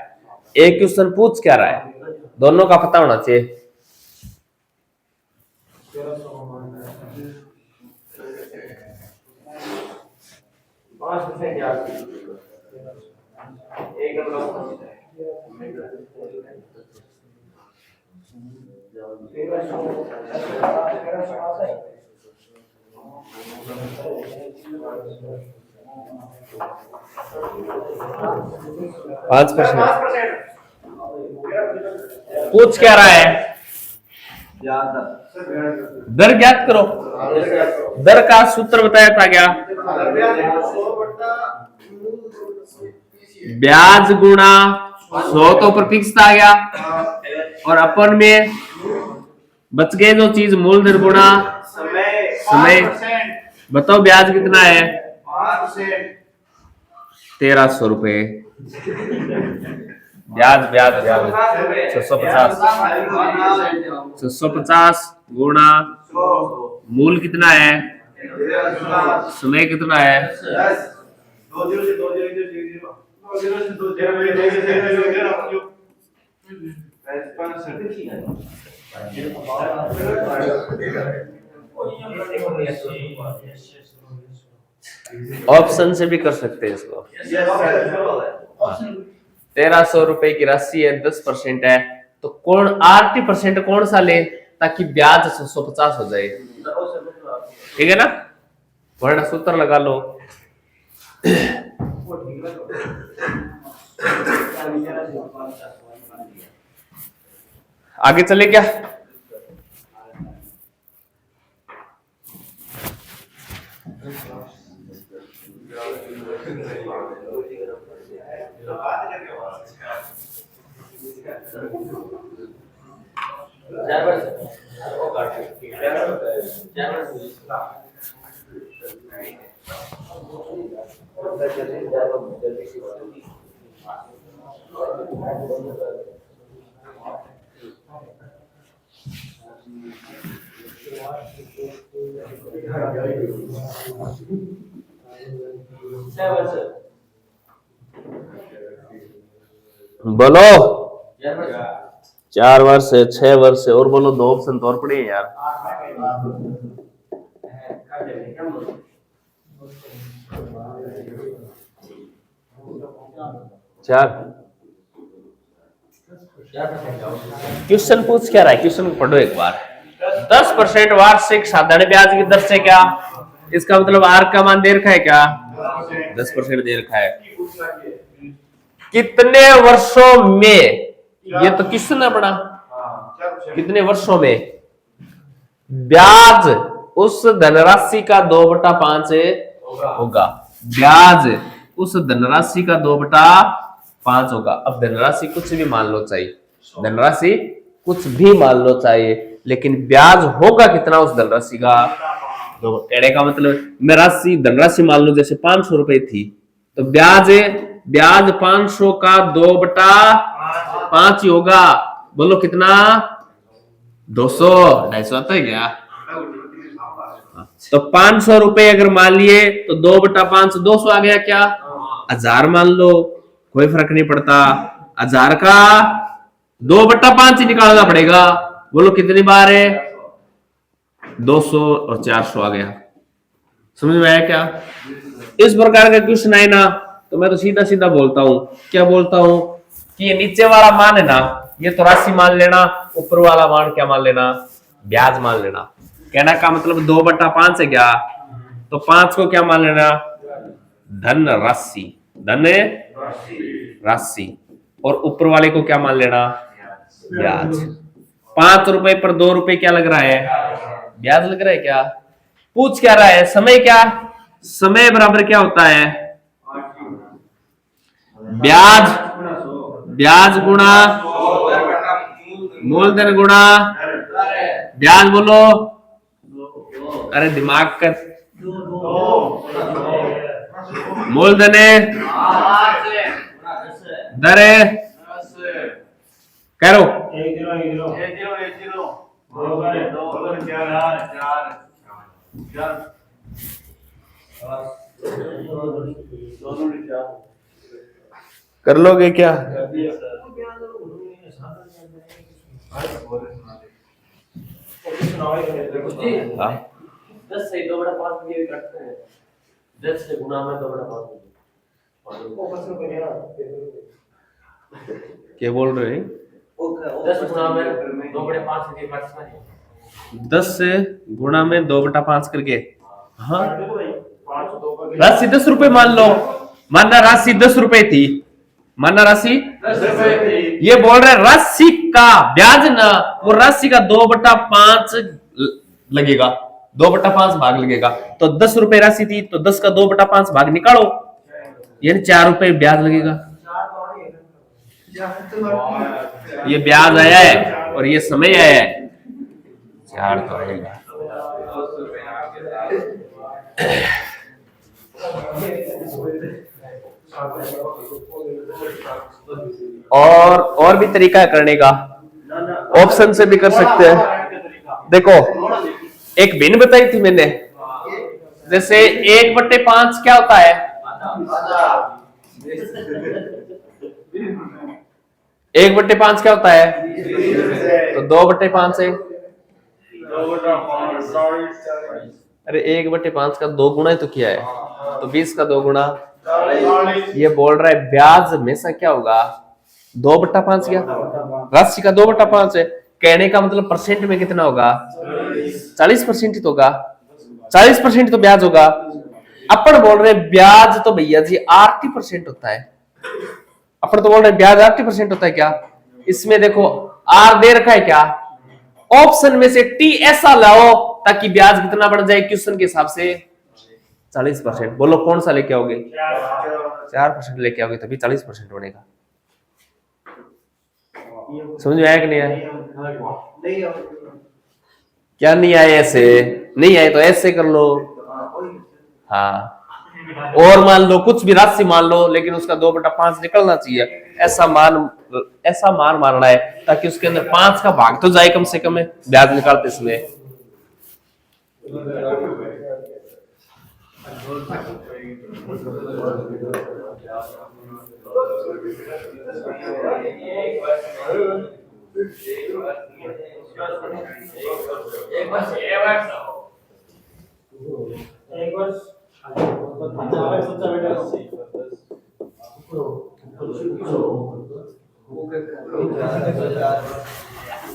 एक क्वेश्चन पूछ क्या रहा है, दोनों का पता होना चाहिए। पांच %। पूछ क्या रहा है? दर ज्ञात करो। दर का सूत्र बताया था क्या? ब्याज गुणा 100 तो प्रफिक्स आ गया, और अपन में बच गए जो चीज मूलधन गुणा समय। बताओ ब्याज कितना है? 1300 रुपए। ब्याज ब्याज ब्याज 650 गुणा मूल कितना है, समय कितना है? 2 ऑप्शन से भी कर सकते हैं इसको। 1300 रुपए की राशि है, 10% है, तो कौन 80% कौन सा ले ताकि ब्याज 650 हो जाए? ठीक है ना? वर्ण सूत्र लगा लो। आगे चले क्या? बोलो 4 वर्ष है, 6 वर्ष है, और बोलो 2 ऑप्शन तो और पड़े हैं यार। चार क्वेश्चन पूछ क्या रहा है, क्वेश्चन पढ़ो एक बार। 10% वार्षिक साधारण ब्याज की दर से क्या, इसका मतलब आर का मान दे रखा है क्या, 10% दे रखा है। कितने वर्षों में, ये तो क्वेश्चन है बड़ा, कितने वर्षों में ब्याज उस धनराशि का 2/5 होगा, ब्याज उस धनराशि का 2/5 होगा। अब धनराशि कुछ भी मान लो चाहिए, धनराशि कुछ भी मान लो चाहिए, लेकिन ब्याज होगा कितना उस धनराशि का, तो कहने का मतलब मैं राशि धनराशि मान लो जैसे 500 रुपए थी, तो ब्याज 500 का 2/5 ही होगा। बोलो कितना, 200, 250 आता है क्या? तो 500 रुपए अगर मान लिए तो 2/5 200 आ गया क्या, 1000 मान लो, कोई फर्क नहीं पड़ता, 1000 का 2/5 ही निकालना पड़ेगा। बोलो कितनी बार है, 200 और 400 आ गया। समझ में आया क्या? इस प्रकार का क्वेश्चन आए ना तो मैं तो सीधा सीधा बोलता हूं, क्या बोलता हूं कि ये नीचे वाला मान है ना, ये तो राशि मान लेना, ऊपर वाला मान क्या मान लेना, ब्याज मान लेना। कहना का मतलब 2/5 है क्या, तो 5 को क्या मान लेना, धन राशि, धन राशि, और ऊपर वाले को क्या मान लेना, ब्याज। 5 रुपए पर 2 रुपए क्या लग रहा है, ब्याज लग रहा है क्या। पूछ क्या रहा है, समय क्या, समय बराबर क्या होता है, ब्याज गुणा मूलधन गुणा ब्याज। बोलो अरे दिमाग कर, मूलधन दर करो, कर लोगे क्या? हाँ
10 से 2/5 ये करते हैं, 10 से गुणा में 2/5।
क्या बोल रहे हैं,
10 गुणा में 2/5 ये करते हैं,
10 से गुणा में 2/5 करके। हाँ राशि 10 रुपए मान लो, मानना राशि 10 रुपए थी, मानना राशि 10 रुपए थी, ये बोल रहे राशि का ब्याज ना, वो राशि का 2/5 लगेगा, 2/5 भाग लगेगा। तो 10 रुपए राशि थी तो 10 का 2/5 भाग निकालो, यानी 4 रुपए ब्याज लगेगा। ये ब्याज आया है और ये समय आया है, 4 तो आएगा। और भी तरीका है करने का, ऑप्शन से भी कर सकते हैं। देखो एक भिन्न बताई थी मैंने, जैसे 1/5 क्या होता है, 1/5 क्या होता है, तो 2/5 है। अरे 1/5 का 2 गुना ही तो किया है, तो 20 का 2 गुना। ये बोल रहा है ब्याज हमेशा क्या होगा, 2/5 क्या, राशि का 2/5 है। कहने का मतलब परसेंट में कितना होगा, 40% ही तो होगा, 40% तो ब्याज होगा। अपन बोल रहे ब्याज तो भैया जी 80% होता है। अपन तो बोल रहे ब्याज 80% होता है क्या? इसमें देखो आर दे रखा है क्या, ऑप्शन में से टी ऐसा लाओ ताकि ब्याज कितना बढ़ जाए क्वेश्चन के हिसाब से 40%। बोलो कौन सा लेके आओगे? 4% लेके आओगे तभी 40% बनेगा। समझ में आया कि नहीं आया? क्या नहीं आए? ऐसे नहीं आए तो ऐसे कर लो। हाँ, और मान लो कुछ भी राशि मान लो, लेकिन उसका 2/5 निकलना चाहिए, ऐसा मान मानना है ताकि उसके अंदर 5 का भाग तो जाए कम से कम है ब्याज निकालते समय।
एक वर्ष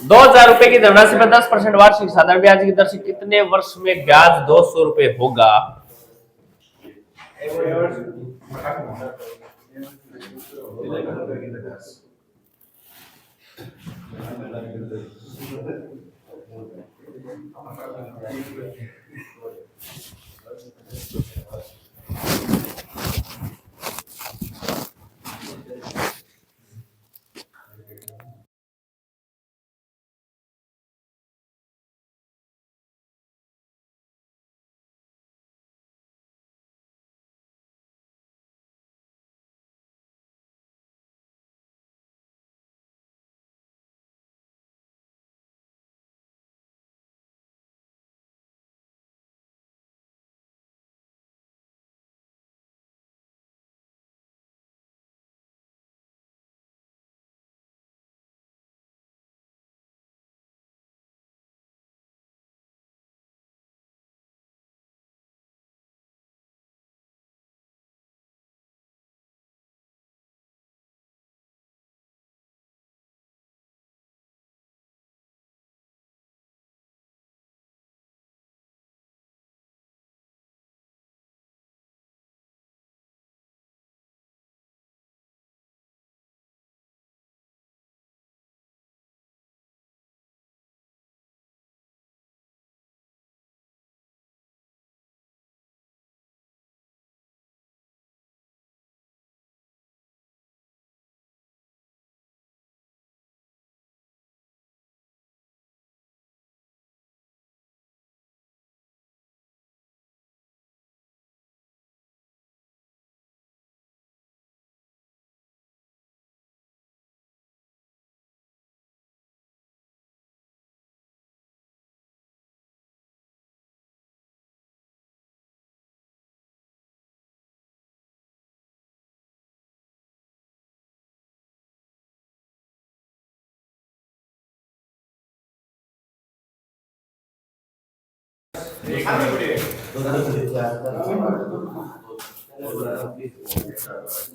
2,000 रुपए की धनराशि पर 10% वार्षिक साधारण ब्याज की दर से कितने वर्ष में ब्याज 200 रुपए होगा?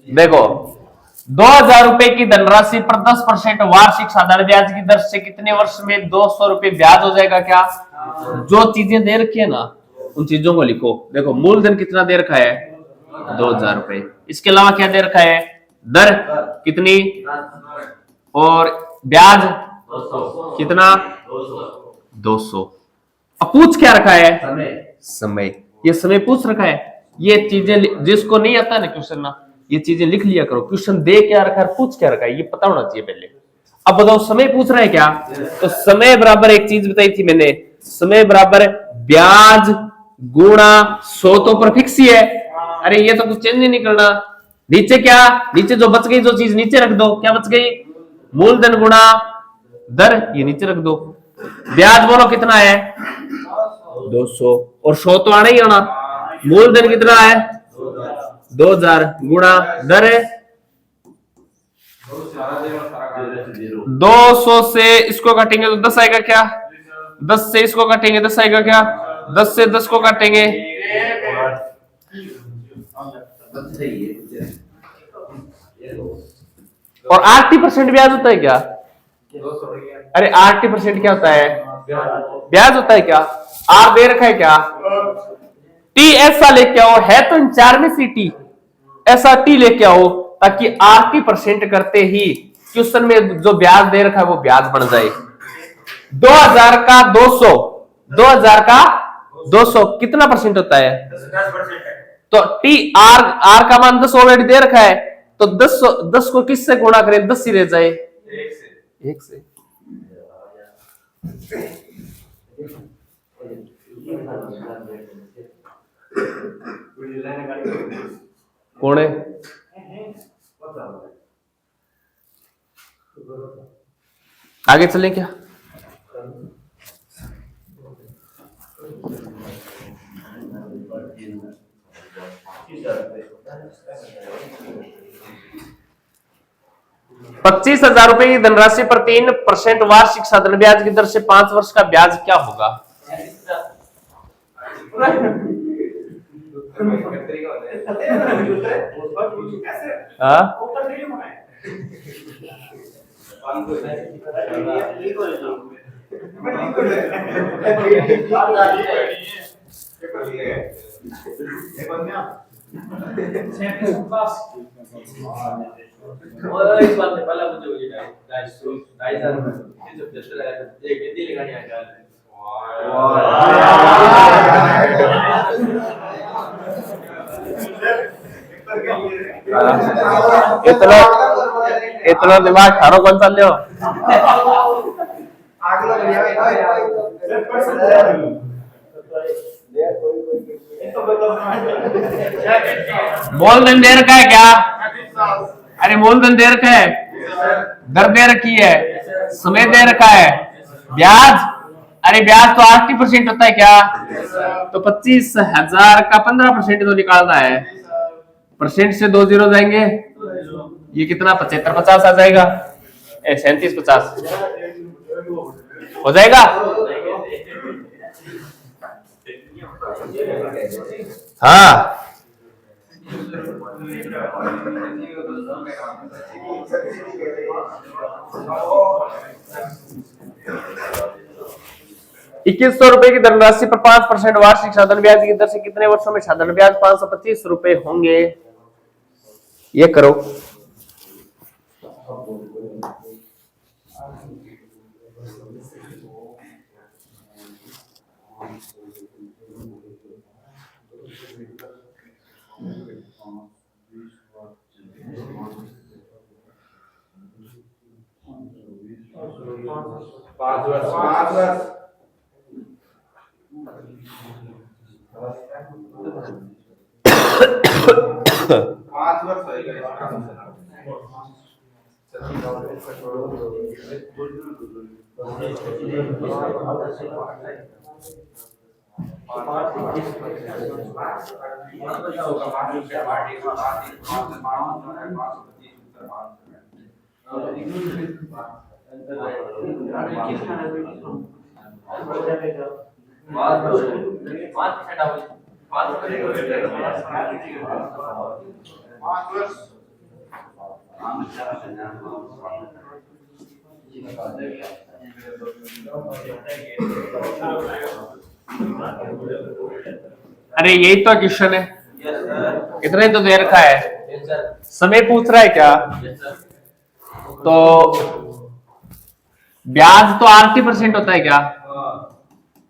देखो 2,000 रुपए की धनराशि पर 10% वार्षिक साधारण ब्याज की दर से कितने वर्ष में 200 रुपए ब्याज हो जाएगा? क्या जो चीजें दे रखी है ना उन चीजों को लिखो। देखो मूलधन कितना दे रखा है? 2,000 रुपए। इसके अलावा क्या दे रखा है? दर कितनी और ब्याज कितना? 200। अब पूछ क्या रखा है? समय। ये समय पूछ रखा है। ये चीजें जिसको नहीं आता ना क्वेश्चन ना, ये चीजें लिख लिया करो। क्वेश्चन दे क्या रखा है, पूछ क्या रखा है, ये पता होना चाहिए पहले। अब बताओ समय पूछ रहा है क्या? तो समय बराबर एक चीज बताई थी मैंने, समय बराबर ब्याज गुणा 100 तो प्रीफिक्स ही है। अरे ये तो कुछ चेंज नहीं करना। नीचे क्या? नीचे जो बच गई जो चीज नीचे रख दो। क्या बच गई? मूलधन गुणा दर, ये नीचे रख दो। ब्याज बोलो कितना है? 200 और 100 तो आना ही आना। मूलधन कितना है? 2,000 गुणा दर है 200 से इसको काटेंगे तो 10 आएगा क्या? 10 से इसको काटेंगे 10 आएगा क्या? 10 से 10 को काटेंगे और 80% ब्याज होता है क्या? अरे 80% क्या होता है? ब्याज होता है क्या? आर दे रखा है क्या? टी ऐसा लेके आओ, है तो इन चार में से टी, ऐसा टी लेके आओ ताकि 80% करते ही क्वेश्चन में जो ब्याज दे रखा है वो ब्याज बन जाए। 2000 का 200, 2000 का 200 कितना परसेंट होता है?
10% है।
तो टी आर, आर का मान 10 ऑलरेडी दे रखा है, तो 10 को किससे गुणा करें? 10 ही रह जाए, 1 से। कौन है? आगे चले क्या? ₹25,000 की धनराशि पर 3% वार्षिक साधारण ब्याज की दर से 5 वर्ष का ब्याज क्या होगा? हाँ?
और इस बात से पहला मुझे वही 2,500 ये सब जैसे लगा था ये हिंदी लिखानी आ गया।
इतना इतना दिमाग खारो कौन सा लियो? मूलधन दे रखा है क्या? अरे मूलधन दे रखा है, दर दे रखी है, समय दे रखा है, ब्याज, अरे ब्याज तो 80% होता है क्या? तो 25,000 का 15% तो निकालना है, परसेंट से 2 जीरो जाएंगे, ये कितना 75 50 आ जाएगा, 37 50 हो जाएगा। हाँ ₹2100 की धनराशि पर 5% वार्षिक साधारण ब्याज की दर से कितने वर्षों में साधारण ब्याज ₹525 होंगे? ये करो।
पाँच वर्ष
अरे यही तो क्वेश्चन है, इतना ही तो दे रखा है, समय पूछ रहा है क्या? तो ब्याज तो 80% होता है क्या?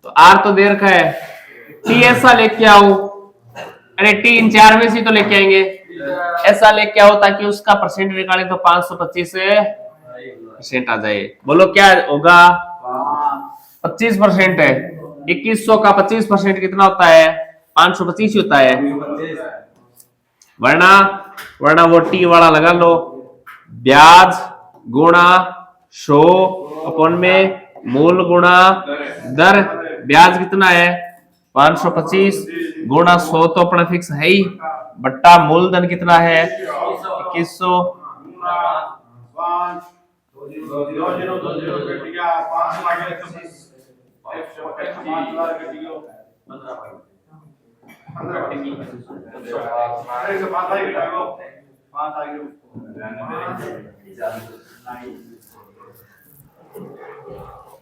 तो आर तो दे रखा है, टी ऐसा लेके आओ, अरे टी इन चार में से तो लेके आएंगे, ऐसा लेके आओ ताकि उसका परसेंट निकाले तो 525% आ जाए। बोलो क्या होगा? 25% है, 2100 का 25% कितना होता है? 525 होता है, वरना वो टी वाला लगा लो, ब्याज गुणा 100 अपन में मूल गुणा दर, ब्याज कितना है? 525 गुणा 100 तो अपना फिक्स है ही, बट्टा मूलधन कितना है? 2100।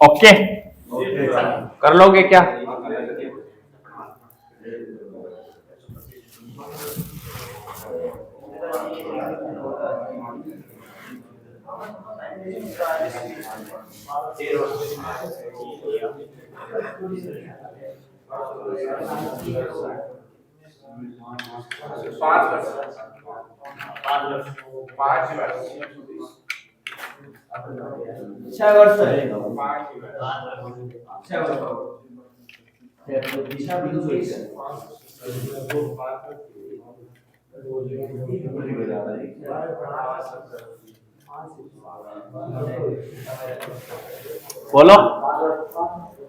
ओके, कर लोगे क्या? बोलो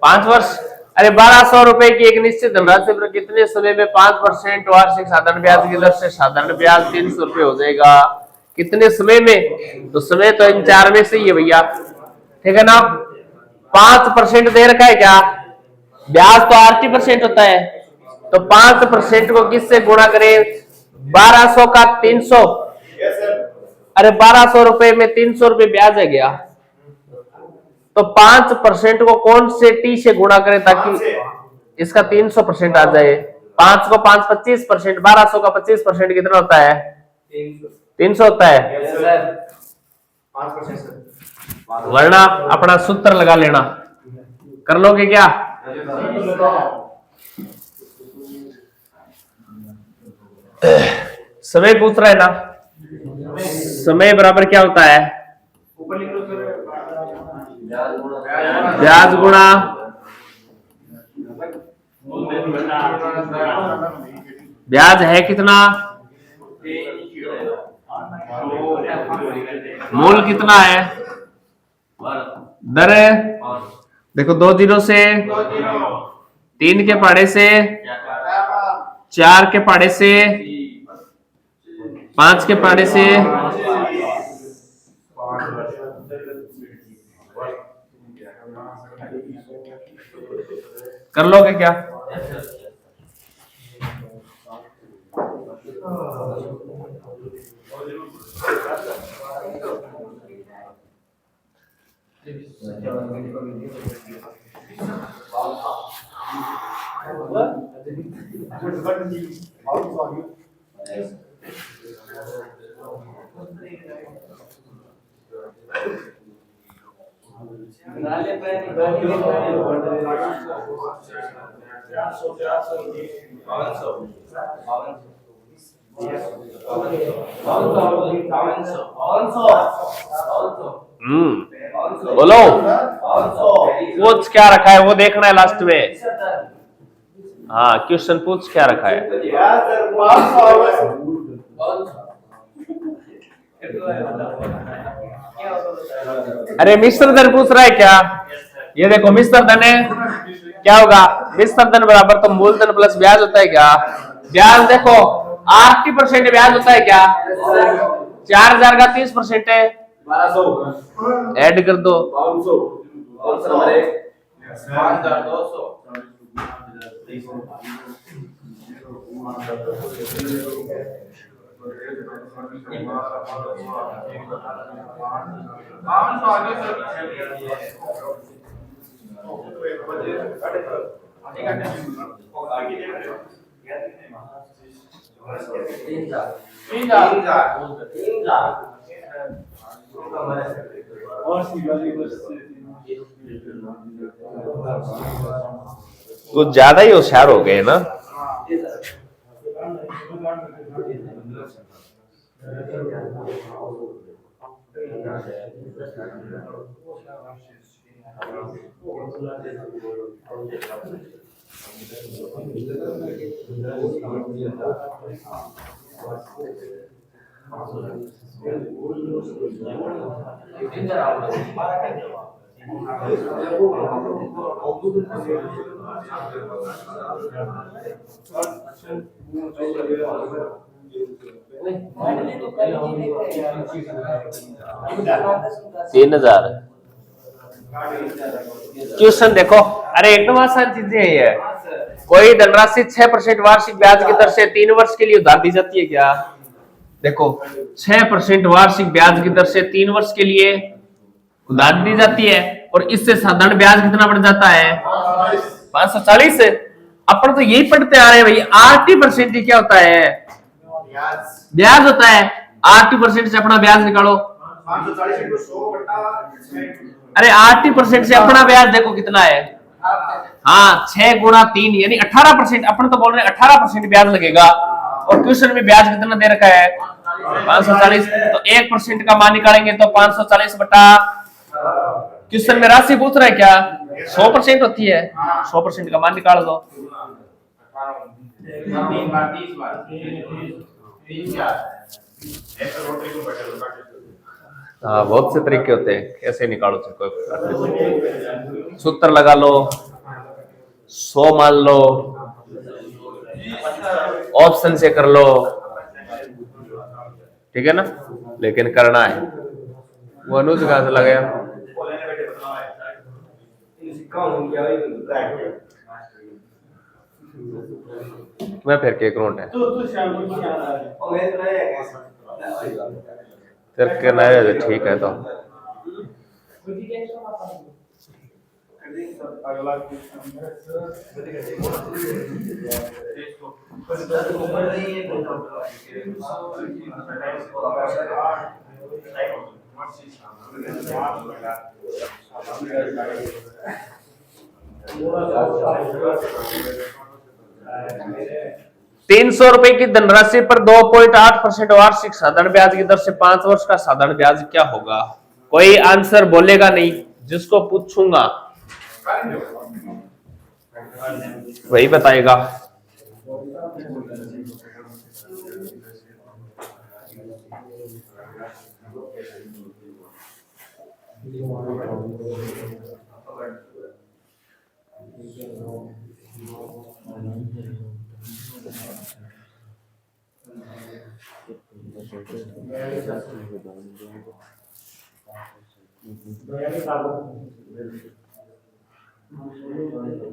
5 वर्ष। अरे 1200 रुपए की एक निश्चित धनराशि पर कितने समय में 5% वार्षिक साधारण ब्याज की दर से साधारण ब्याज 300 रुपए हो जाएगा? कितने समय में? तो समय तो इन 4 में से ही है भैया, ठीक है ना। 5% दे रखा है क्या? ब्याज तो 8% होता है, तो 5% को किससे गुणा करें? 1200 का 300। अरे 1200 रुपए में 300 रुपए ब्याज है गया, तो 5% को कौन से टी से गुणा करें ताकि इसका 300% आ जाए? 5 को 5 25%, 1200 का 25% कितना होता है? 300 होता है। वरना अपना सूत्र लगा लेना, कर लोगे क्या? समय पूछ रहा है ना, समय बराबर क्या होता है? ब्याज गुणा ब्याज है कितना, मूल कितना है, दर देखो 2 दिनों से, 3 के पहाड़े से, 4 के पहाड़े से, 5 के पहाड़े से, कर लोगे क्या? बोलो पूछ क्या रखा है वो देखना है लास्ट में। हाँ क्वेश्चन पूछ क्या रखा है। अरे मिश्र धन पूछ रहा है क्या? ये देखो मिश्र धन है, क्या होगा? मिश्र धन बराबर तो मूलधन प्लस ब्याज होता है क्या? ब्याज देखो 80% ब्याज होता है क्या? 4000 का 30% है, 1200 ऐड कर दो,
5200
कुछ ज्यादा ही होशियार हो गए ना। तीन 3000 क्वेश्चन देखो। अरे एकदम आसान चीजें है ये। कोई धनराशि 6% वार्षिक ब्याज की दर से 3 वर्ष के लिए उधार दी जाती है क्या? देखो 6% वार्षिक ब्याज की दर से 3 वर्ष के लिए उधार दी जाती है, और इससे साधारण ब्याज कितना बढ़ जाता है? 540। अपन तो यही पढ़ते आ रहे हैं भाई। 80% क्या होता है? ब्याज होता है। 80% से अपना ब्याज निकालो,
540 into 100 बटा
अरे 80% से अपना ब्याज देखो कितना है। हाँ 6 गुणा 3 यानी 18%। अपन तो बोल रहे हैं 18% ब्याज लगेगा और क्वेश्चन में ब्याज कितना दे रखा है 540। तो 1% का मान निकालेंगे तो 540 बटा क्वेश्चन में राशि पूछ रहा है क्या 100% होती है। 100% का मान निकाल दो।
3 बार 30 बार 3 4
हाँ बहुत से तरीके होते हैं कैसे निकालो कोई सूत्र लगा लो 100 मान लो ऑप्शन से कर लो ठीक है ना। लेकिन करना है। वो अनुज कहां से लगाया मैं फिर के करूं है फिर करना है ठीक है। तो
अगला
₹300 की धनराशि पर 2.8% वार्षिक साधारण ब्याज की दर से 5 वर्ष का साधारण ब्याज क्या होगा। कोई आंसर बोलेगा नहीं, जिसको पूछूंगा वही बताएगा।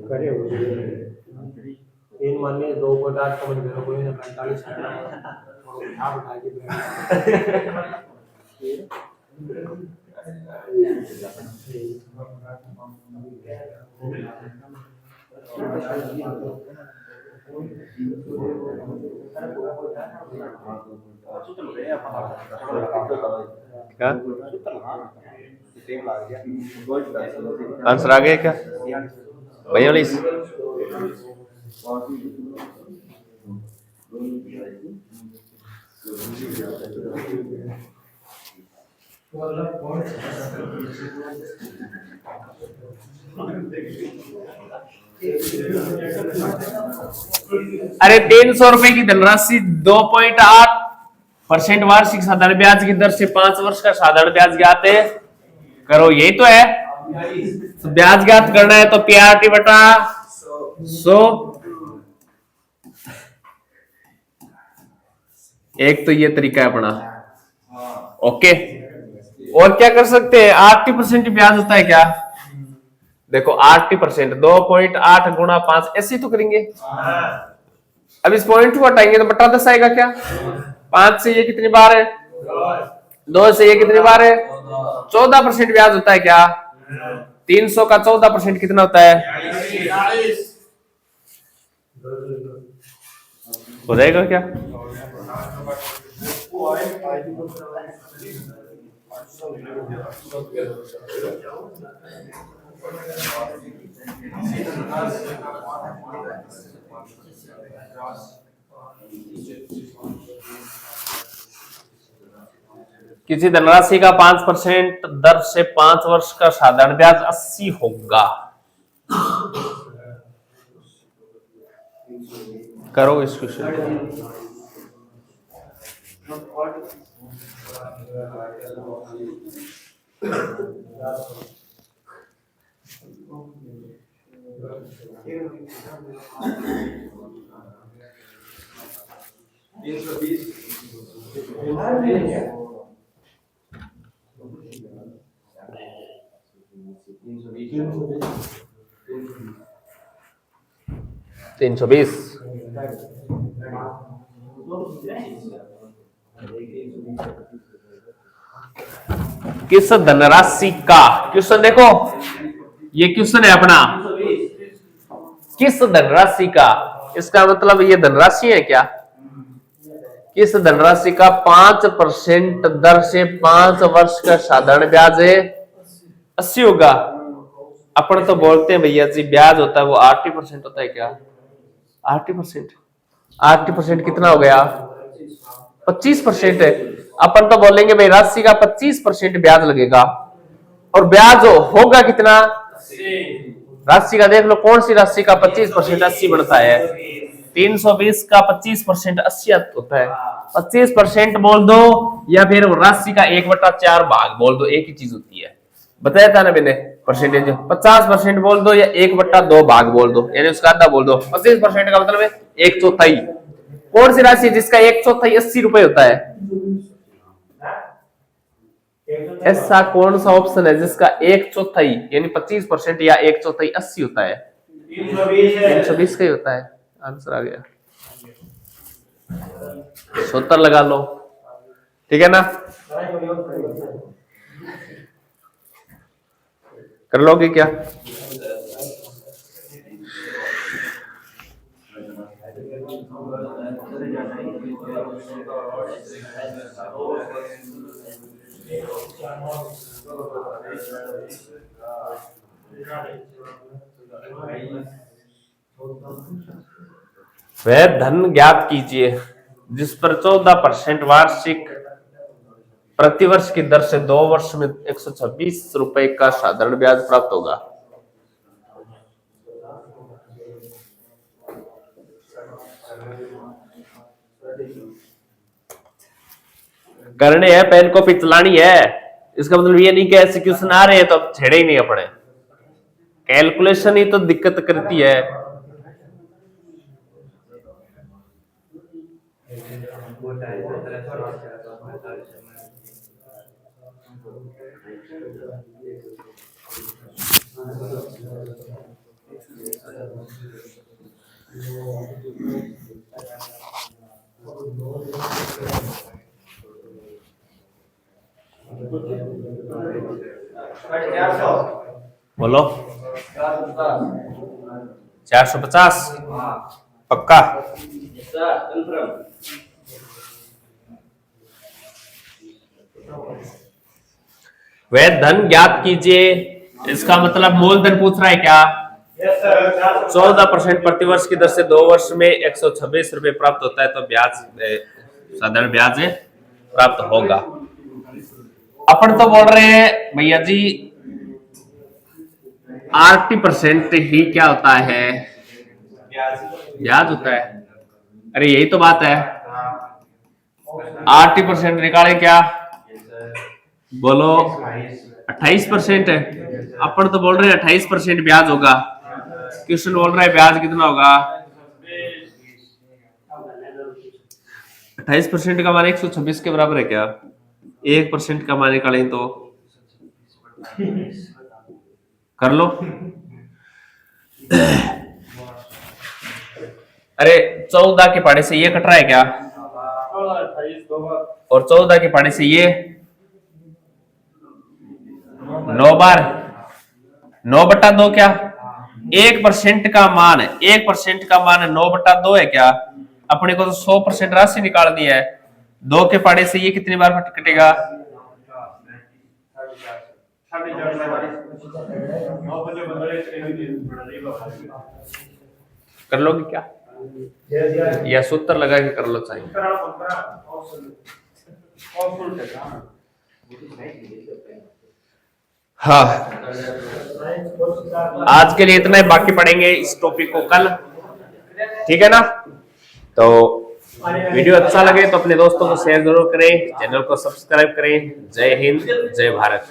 करे तीन मान लीजिए 2.8 समझ गए कोई ना 45 और उठा उठा के
क्या आंसर आ गया क्या 42। अरे ₹300 की धनराशि 2.8% वार्षिक साधारण ब्याज की दर से 5 वर्ष का साधारण ब्याज ज्ञात है करो। यही तो है। तो ब्याज ज्ञात करना है तो PRT बटा 100। एक तो ये तरीका है अपना। ओके और क्या कर सकते हैं 80% ब्याज होता है क्या। देखो 80% 2.8 गुणा 5 ऐसे ही तो करेंगे। अब इस पॉइंट को हटाएंगे तो बटा 10 आएगा क्या। 5 से ये कितनी बार है 2 से ये कितनी बार है 14% ब्याज होता है क्या। 300 का 14% कितना होता है हो जाएगा क्या। किसी धनराशि का 5% दर से 5 वर्ष का साधारण ब्याज 80 होगा। करो इस क्वेश्चन 320 किस धनराशि का क्वेश्चन देखो ये क्वेश्चन है अपना किस धनराशि का। इसका मतलब ये धनराशि है क्या इस धनराशि का 5% दर से 5 वर्ष का साधारण ब्याज है 80 होगा। अपन तो बोलते हैं भैया जी ब्याज होता है वो 80% होता है क्या? 80% कितना हो गया? 25% है। अपन तो बोलेंगे भाई राशि का 25% ब्याज लगेगा और ब्याज होगा कितना? राशि का देख लो, कौन सी राशि का 25% 80 बनता है? 320 का 25% 80 होता है। 25% बोल दो या फिर राशि का 1/4 भाग बोल दो, एक ही चीज होती है। बताया था ना मैंने परसेंटेज। 50% बोल दो या 1/2 भाग बोल दो, यानी उसका आधा बोल दो। 25% का मतलब है 1/4। कौन सी राशि जिसका 1/4 80 रुपए होता है? ऐसा कौन सा ऑप्शन है जिसका 1/4 यानी 25% या 1/4 80 होता है? 320 का ही होता है। आंसर आ गया। 70 लगा लो, ठीक है ना? कर लोगे क्या? वह धन ज्ञात कीजिए जिस पर 14% वार्षिक प्रतिवर्ष की दर से 2 वर्ष में 126 रुपए का साधारण ब्याज प्राप्त होगा। करने है, पेन कॉपी चलानी है। इसका मतलब ये नहीं कि एग्जीक्यूशन आ रहे हैं तो अब छेड़े ही नहीं अपने। कैलकुलेशन ही तो दिक्कत करती है। बोलो 450 पक्का? वह धन ज्ञात कीजिए, इसका मतलब मूलधन पूछ रहा है क्या? 14% प्रतिवर्ष की दर से 2 वर्ष में 126 रुपए प्राप्त होता है तो ब्याज साधारण ब्याज प्राप्त होगा। अपन तो बोल रहे हैं भैया जी 80% ही क्या होता है? ब्याज होता है। अरे यही तो बात है। 80% निकाले क्या? बोलो 28% है। अपन तो बोल रहे हैं 28% ब्याज होगा। क्वेश्चन बोल रहा है ब्याज कितना होगा? 28% का मान 126 के बराबर है क्या? 1% का मान निकालें तो कर लो। अरे 14 के पाड़े से ये कट रहा है क्या? और 14 के पाड़े से ये 9 बार 9/2 क्या? 1% का मान है। 1% का मान 9/2 है क्या? अपने को तो 100% राशि निकालनी है। 2 के पाड़े से ये कितनी बार कटेगा? कर लोगे क्या या सूत्र लगा के कर लो? चाहिए हाँ। आज के लिए इतना ही, बाकी पढ़ेंगे इस टॉपिक को कल, ठीक है ना? तो वीडियो अच्छा लगे तो अपने दोस्तों को शेयर जरूर करें, चैनल को सब्सक्राइब करें। जय हिंद, जय भारत।